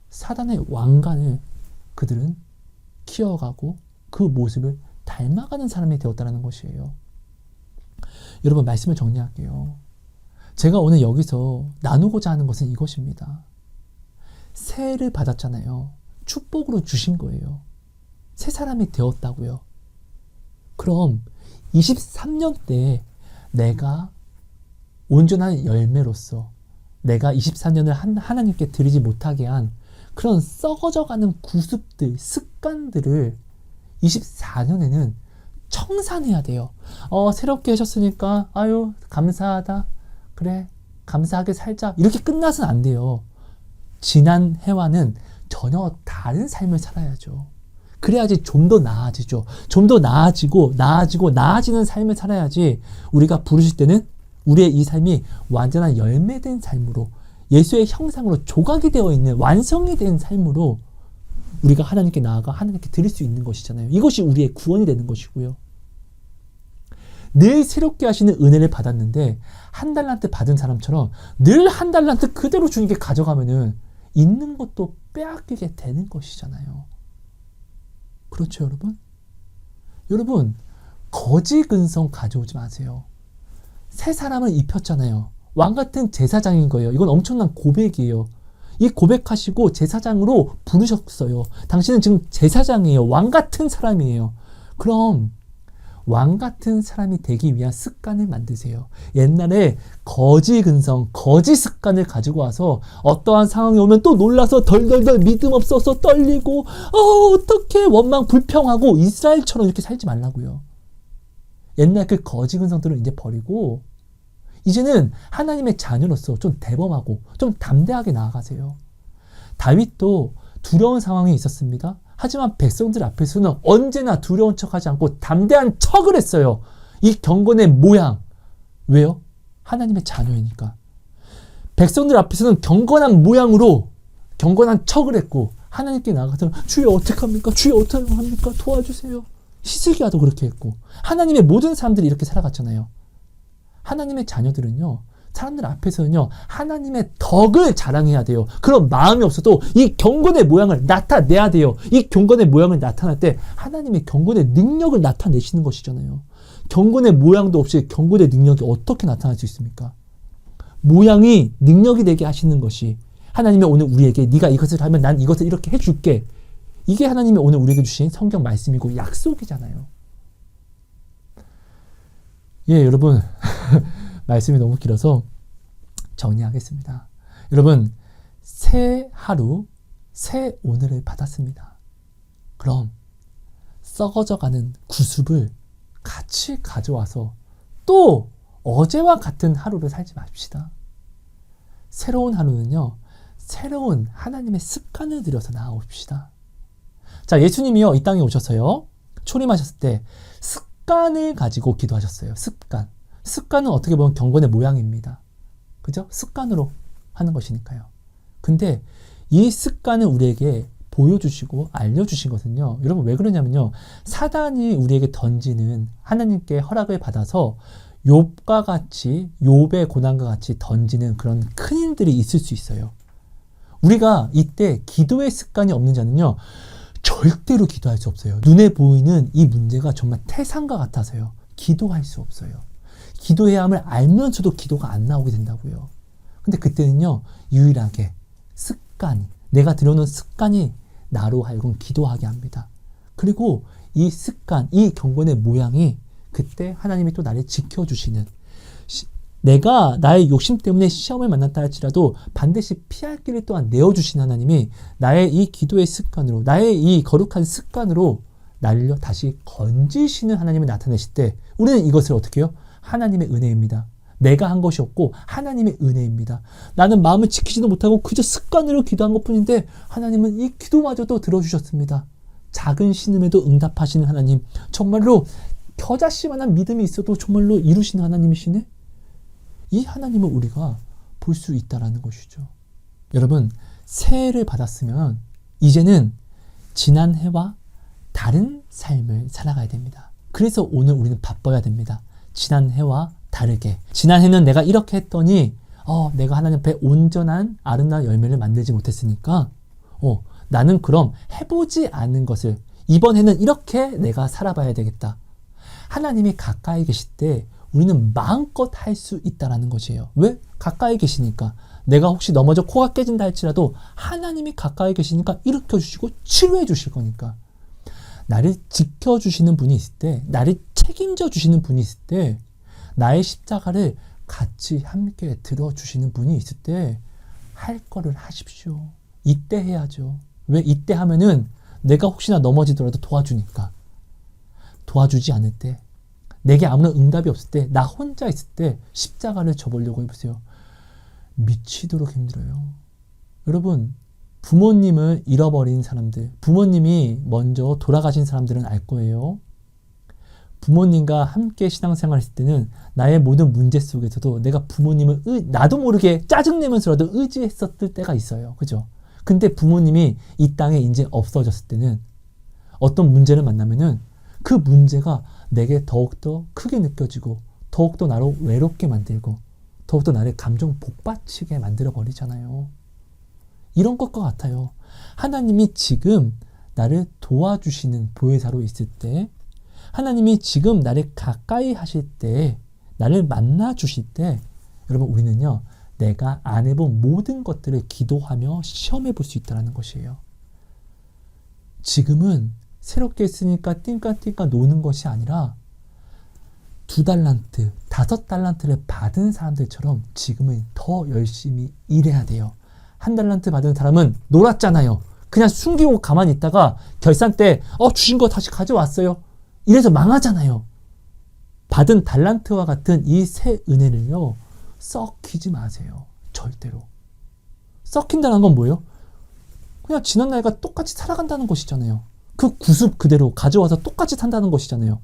사단의 왕관을 그들은 키워가고 그 모습을 닮아가는 사람이 되었다는 것이에요. 여러분, 말씀을 정리할게요. 제가 오늘 여기서 나누고자 하는 것은 이것입니다. 새해를 받았잖아요. 축복으로 주신 거예요. 새 사람이 되었다고요. 그럼 23년 때 내가 온전한 열매로서 내가 24년을 하나님께 드리지 못하게 한 그런 썩어져가는 구습들, 습관들을 24년에는 청산해야 돼요. 새롭게 하셨으니까 아유 감사하다. 그래 감사하게 살자. 이렇게 끝나서는 안 돼요. 지난 해와는 전혀 다른 삶을 살아야죠. 그래야지 좀 더 나아지죠. 좀 더 나아지고 나아지는 삶을 살아야지 우리가 부르실 때는 우리의 이 삶이 완전한 열매된 삶으로 예수의 형상으로 조각이 되어 있는 완성이 된 삶으로 우리가 하나님께 나아가 하나님께 드릴 수 있는 것이잖아요. 이것이 우리의 구원이 되는 것이고요. 늘 새롭게 하시는 은혜를 받았는데 한 달란트 받은 사람처럼 늘 한 달란트 그대로 주님께 가져가면은 있는 것도 빼앗기게 되는 것이잖아요. 그렇죠, 여러분? 여러분, 거짓 근성 가져오지 마세요. 새 사람을 입혔잖아요. 왕 같은 제사장인 거예요. 이건 엄청난 고백이에요. 이 고백하시고 제사장으로 부르셨어요. 당신은 지금 제사장이에요. 왕 같은 사람이에요. 그럼 왕 같은 사람이 되기 위한 습관을 만드세요. 옛날에 거짓 근성, 거짓 습관을 가지고 와서 어떠한 상황이 오면 또 놀라서 덜덜덜 믿음 없어서 떨리고 어떻게 원망 불평하고 이스라엘처럼 이렇게 살지 말라고요. 옛날 그 거짓 근성들을 이제 버리고 이제는 하나님의 자녀로서 좀 대범하고 좀 담대하게 나아가세요. 다윗도 두려운 상황이 있었습니다. 하지만 백성들 앞에서는 언제나 두려운 척하지 않고 담대한 척을 했어요. 이 경건의 모양. 왜요? 하나님의 자녀이니까. 백성들 앞에서는 경건한 모양으로 경건한 척을 했고 하나님께 나가서 주여 어떡합니까? 주여 어떡합니까? 도와주세요. 히스기야도 그렇게 했고 하나님의 모든 사람들이 이렇게 살아갔잖아요. 하나님의 자녀들은요. 사람들 앞에서는요. 하나님의 덕을 자랑해야 돼요. 그런 마음이 없어도 이 경건의 모양을 나타내야 돼요. 이 경건의 모양을 나타낼 때 하나님의 경건의 능력을 나타내시는 것이잖아요. 경건의 모양도 없이 경건의 능력이 어떻게 나타날 수 있습니까? 모양이 능력이 되게 하시는 것이 하나님이 오늘 우리에게 네가 이것을 하면 난 이것을 이렇게 해줄게. 이게 하나님이 오늘 우리에게 주신 성경 말씀이고 약속이잖아요. 예, 여러분 말씀이 너무 길어서 정리하겠습니다. 여러분, 새 하루, 새 오늘을 받았습니다. 그럼 썩어져가는 구습을 같이 가져와서 또 어제와 같은 하루를 살지 맙시다. 새로운 하루는요, 새로운 하나님의 습관을 들여서 나아옵시다. 자, 예수님이요, 이 땅에 오셔서요, 초림하셨을 때 습관을 가지고 기도하셨어요. 습관. 습관은 어떻게 보면 경건의 모양입니다. 그죠? 습관으로 하는 것이니까요. 근데 이 습관을 우리에게 보여주시고 알려주신 것은요. 여러분 왜 그러냐면요. 사단이 우리에게 던지는 하나님께 허락을 받아서 욥과 같이 욥의 고난과 같이 던지는 그런 큰 일들이 있을 수 있어요. 우리가 이때 기도의 습관이 없는 자는요. 절대로 기도할 수 없어요. 눈에 보이는 이 문제가 정말 태산과 같아서요. 기도할 수 없어요. 기도해야 함을 알면서도 기도가 안 나오게 된다고요. 근데 그때는요. 유일하게 습관, 내가 들여놓은 습관이 나로 하여금 기도하게 합니다. 그리고 이 습관, 이 경건의 모양이 그때 하나님이 또 나를 지켜주시는, 내가 나의 욕심 때문에 시험을 만났다 할지라도 반드시 피할 길을 또한 내어주신 하나님이 나의 이 기도의 습관으로, 나의 이 거룩한 습관으로 나를 다시 건지시는 하나님을 나타내실 때 우리는 이것을 어떻게 해요? 하나님의 은혜입니다. 내가 한 것이 없고 하나님의 은혜입니다. 나는 마음을 지키지도 못하고 그저 습관으로 기도한 것뿐인데 하나님은 이 기도마저도 들어주셨습니다. 작은 신음에도 응답하시는 하나님, 정말로 겨자씨만한 믿음이 있어도 정말로 이루시는 하나님이시네? 이 하나님을 우리가 볼 수 있다는 것이죠. 여러분, 새해를 받았으면 이제는 지난 해와 다른 삶을 살아가야 됩니다. 그래서 오늘 우리는 바빠야 됩니다. 지난 해와 다르게. 지난 해는 내가 이렇게 했더니 내가 하나님 앞에 온전한 아름다운 열매를 만들지 못했으니까 나는 그럼 해보지 않은 것을 이번 해는 이렇게 내가 살아봐야 되겠다. 하나님이 가까이 계실 때 우리는 마음껏 할 수 있다는 것이에요. 왜? 가까이 계시니까. 내가 혹시 넘어져 코가 깨진다 할지라도 하나님이 가까이 계시니까 일으켜 주시고 치료해 주실 거니까. 나를 지켜주시는 분이 있을 때, 나를 책임져 주시는 분이 있을 때, 나의 십자가를 같이 함께 들어주시는 분이 있을 때 할 거를 하십시오. 이때 해야죠. 왜? 이때 하면은 내가 혹시나 넘어지더라도 도와주니까. 도와주지 않을 때, 내게 아무런 응답이 없을 때, 나 혼자 있을 때 십자가를 져보려고 해보세요. 미치도록 힘들어요. 여러분, 부모님을 잃어버린 사람들, 부모님이 먼저 돌아가신 사람들은 알 거예요. 부모님과 함께 신앙생활 했을 때는 나의 모든 문제 속에서도 내가 부모님을 나도 모르게 짜증내면서라도 의지했었을 때가 있어요. 그죠? 근데 부모님이 이 땅에 이제 없어졌을 때는 어떤 문제를 만나면은 그 문제가 내게 더욱더 크게 느껴지고 더욱더 나를 외롭게 만들고 더욱더 나를 감정 복받치게 만들어 버리잖아요. 이런 것과 같아요. 하나님이 지금 나를 도와주시는 보혜사로 있을 때, 하나님이 지금 나를 가까이 하실 때, 나를 만나 주실 때, 여러분 우리는요, 내가 안 해본 모든 것들을 기도하며 시험해 볼 수 있다는 것이에요. 지금은 새롭게 했으니까 띵까띵까 노는 것이 아니라 2달란트, 5달란트를 받은 사람들처럼 지금은 더 열심히 일해야 돼요. 1달란트 받은 사람은 놀았잖아요. 그냥 숨기고 가만히 있다가 결산 때 주신 거 다시 가져왔어요. 이래서 망하잖아요. 받은 달란트와 같은 이 새 은혜를요, 썩히지 마세요. 절대로. 썩힌다는 건 뭐예요? 그냥 지난 날과 똑같이 살아간다는 것이잖아요. 그 구습 그대로 가져와서 똑같이 산다는 것이잖아요.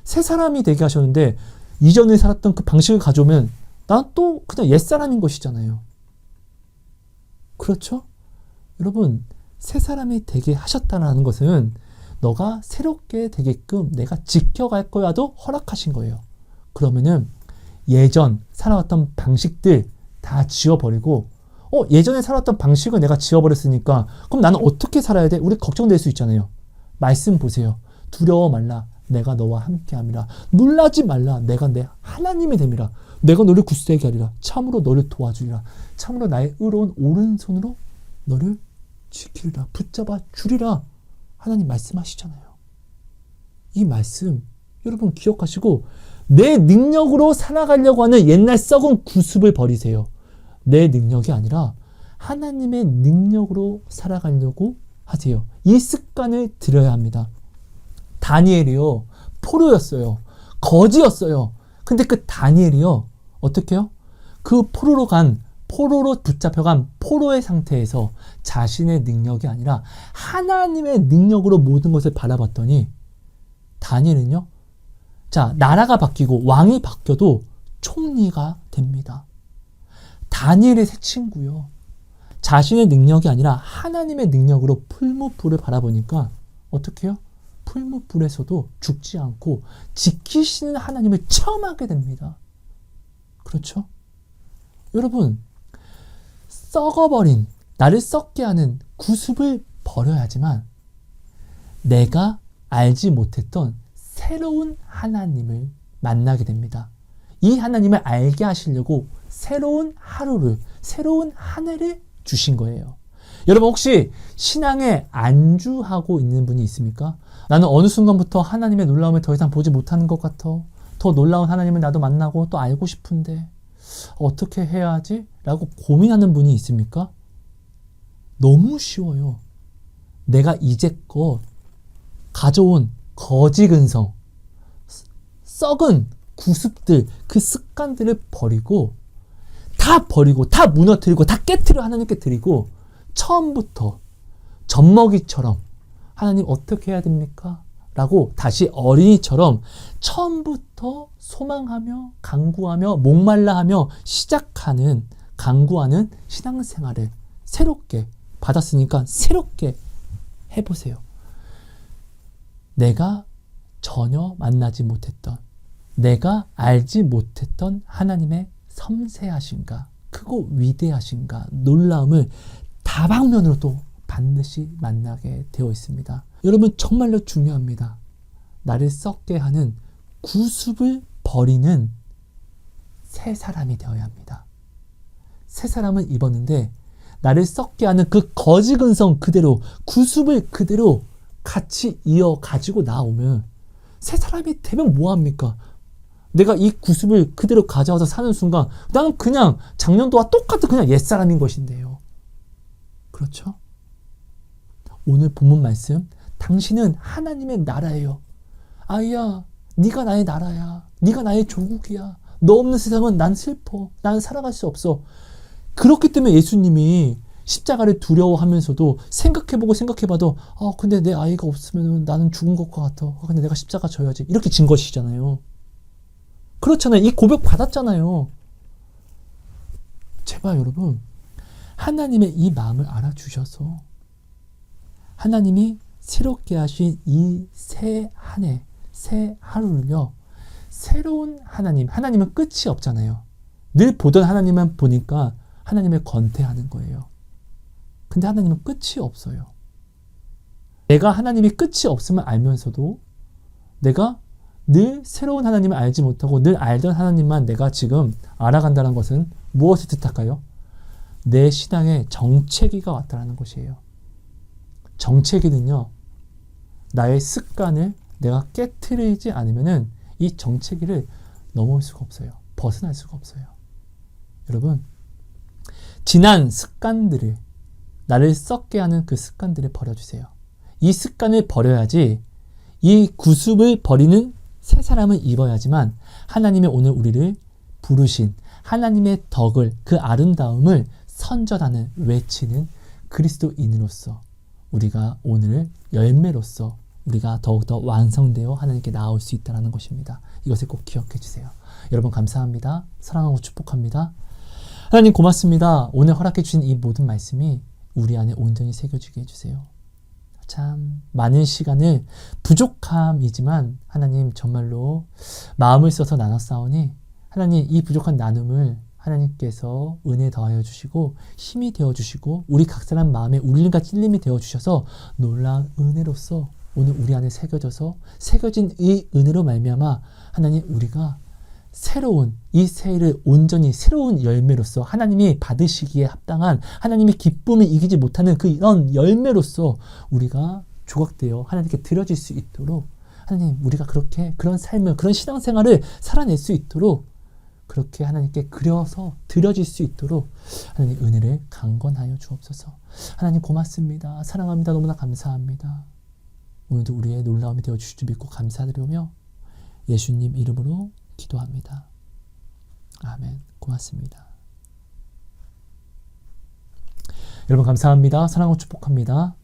새 사람이 되게 하셨는데 이전에 살았던 그 방식을 가져오면 난 또 그냥 옛사람인 것이잖아요. 그렇죠? 여러분, 새 사람이 되게 하셨다는 것은 너가 새롭게 되게끔 내가 지켜갈 거야도 허락하신 거예요. 그러면은 예전 살아왔던 방식들 다 지워버리고 예전에 살았던 방식을 내가 지워버렸으니까 그럼 나는 어떻게 살아야 돼? 우리 걱정될 수 있잖아요. 말씀 보세요. 두려워 말라. 내가 너와 함께함이라. 놀라지 말라. 내가 내 하나님이 됨이라. 내가 너를 굳세게 하리라. 참으로 너를 도와주리라. 참으로 나의 의로운 오른손으로 너를 지키리라. 붙잡아 주리라. 하나님 말씀하시잖아요. 이 말씀 여러분 기억하시고 내 능력으로 살아가려고 하는 옛날 썩은 구습을 버리세요. 내 능력이 아니라 하나님의 능력으로 살아가려고 하세요. 이 습관을 들여야 합니다. 다니엘이요, 포로였어요. 거지였어요. 근데 그 다니엘이요, 어떻게 해요? 그 포로로 붙잡혀간 포로의 상태에서 자신의 능력이 아니라 하나님의 능력으로 모든 것을 바라봤더니 다니엘은요, 자, 나라가 바뀌고 왕이 바뀌어도 총리가 됩니다. 다니엘의 새 친구요. 자신의 능력이 아니라 하나님의 능력으로 풀무불을 바라보니까 어떻게 해요? 풀무불에서도 죽지 않고 지키시는 하나님을 체험하게 됩니다. 그렇죠? 여러분, 썩어버린, 나를 썩게 하는 구습을 버려야지만 내가 알지 못했던 새로운 하나님을 만나게 됩니다. 이 하나님을 알게 하시려고 새로운 하루를, 새로운 한 해를 주신 거예요. 여러분 혹시 신앙에 안주하고 있는 분이 있습니까? 나는 어느 순간부터 하나님의 놀라움을 더 이상 보지 못하는 것 같아. 더 놀라운 하나님을 나도 만나고 또 알고 싶은데 어떻게 해야 하지? 라고 고민하는 분이 있습니까? 너무 쉬워요. 내가 이제껏 가져온 거지 근성, 썩은 구습들, 그 습관들을 버리고 다 무너뜨리고 다 깨트려 하나님께 드리고 처음부터 젖먹이처럼 하나님 어떻게 해야 됩니까? 라고 다시 어린이처럼 처음부터 소망하며 간구하며 목말라하며 시작하는 간구하는 신앙생활을 새롭게 받았으니까 새롭게 해보세요. 내가 전혀 만나지 못했던, 내가 알지 못했던 하나님의 섬세하신가, 크고 위대하신가, 놀라움을 다방면으로 또 반드시 만나게 되어 있습니다. 여러분 정말로 중요합니다. 나를 썩게 하는 구습을 버리는 새 사람이 되어야 합니다. 새 사람을 입었는데 나를 썩게 하는 그 거짓 근성 그대로, 구습을 그대로 같이 이어 가지고 나오면 새 사람이 되면 뭐합니까? 내가 이 구습을 그대로 가져와서 사는 순간 나는 그냥 작년도와 똑같은 그냥 옛사람인 것인데요. 그렇죠? 오늘 본문 말씀, 당신은 하나님의 나라예요. 아이야, 네가 나의 나라야. 네가 나의 조국이야. 너 없는 세상은 난 슬퍼. 난 살아갈 수 없어. 그렇기 때문에 예수님이 십자가를 두려워하면서도 생각해봐도 근데 내 아이가 없으면 나는 죽은 것과 같아. 근데 내가 십자가 져야지. 이렇게 진 것이잖아요. 그렇잖아요. 이 고백 받았잖아요. 제발 여러분, 하나님의 이 마음을 알아주셔서 하나님이 새롭게 하신 이 새 한 해, 새 하루를요, 새로운 하나님은 끝이 없잖아요. 늘 보던 하나님만 보니까 하나님을 권태하는 거예요. 근데 하나님은 끝이 없어요. 내가 하나님이 끝이 없음을 알면서도 내가 늘 새로운 하나님을 알지 못하고 늘 알던 하나님만 내가 지금 알아간다는 것은 무엇을 뜻할까요? 내 신앙에 정체기가 왔다는 것이에요. 정체기는요, 나의 습관을 내가 깨트리지 않으면은 이 정체기를 넘어올 수가 없어요. 벗어날 수가 없어요. 여러분, 지난 습관들을, 나를 썩게 하는 그 습관들을 버려주세요. 이 습관을 버려야지 이 구습을 버리는 새 사람을 입어야지만 하나님의 오늘 우리를 부르신 하나님의 덕을, 그 아름다움을 선전하는, 외치는 그리스도인으로서 우리가 오늘 열매로서 우리가 더욱더 완성되어 하나님께 나아올 수 있다는 것입니다. 이것을 꼭 기억해 주세요. 여러분 감사합니다. 사랑하고 축복합니다. 하나님 고맙습니다. 오늘 허락해 주신 이 모든 말씀이 우리 안에 온전히 새겨지게 해주세요. 참 많은 시간을 부족함이지만 하나님 정말로 마음을 써서 나눴사오니 하나님 이 부족한 나눔을 하나님께서 은혜 더하여 주시고 힘이 되어 주시고 우리 각 사람 마음에 울림과 찔림이 되어 주셔서 놀라운 은혜로서 오늘 우리 안에 새겨진 이 은혜로 말미암아 하나님 우리가 새로운 이 새해를 온전히 새로운 열매로서 하나님이 받으시기에 합당한 하나님의 기쁨을 이기지 못하는 그 이런 열매로서 우리가 조각되어 하나님께 드려질 수 있도록 하나님 우리가 그렇게 그런 삶을 그런 신앙생활을 살아낼 수 있도록 그렇게 하나님께 그려서 드려질 수 있도록 하나님 은혜를 강건하여 주옵소서. 하나님 고맙습니다. 사랑합니다. 너무나 감사합니다. 오늘도 우리의 놀라움이 되어 주실 줄 믿고 감사드리며 예수님 이름으로 기도합니다. 아멘. 고맙습니다. 여러분 감사합니다. 사랑하고 축복합니다.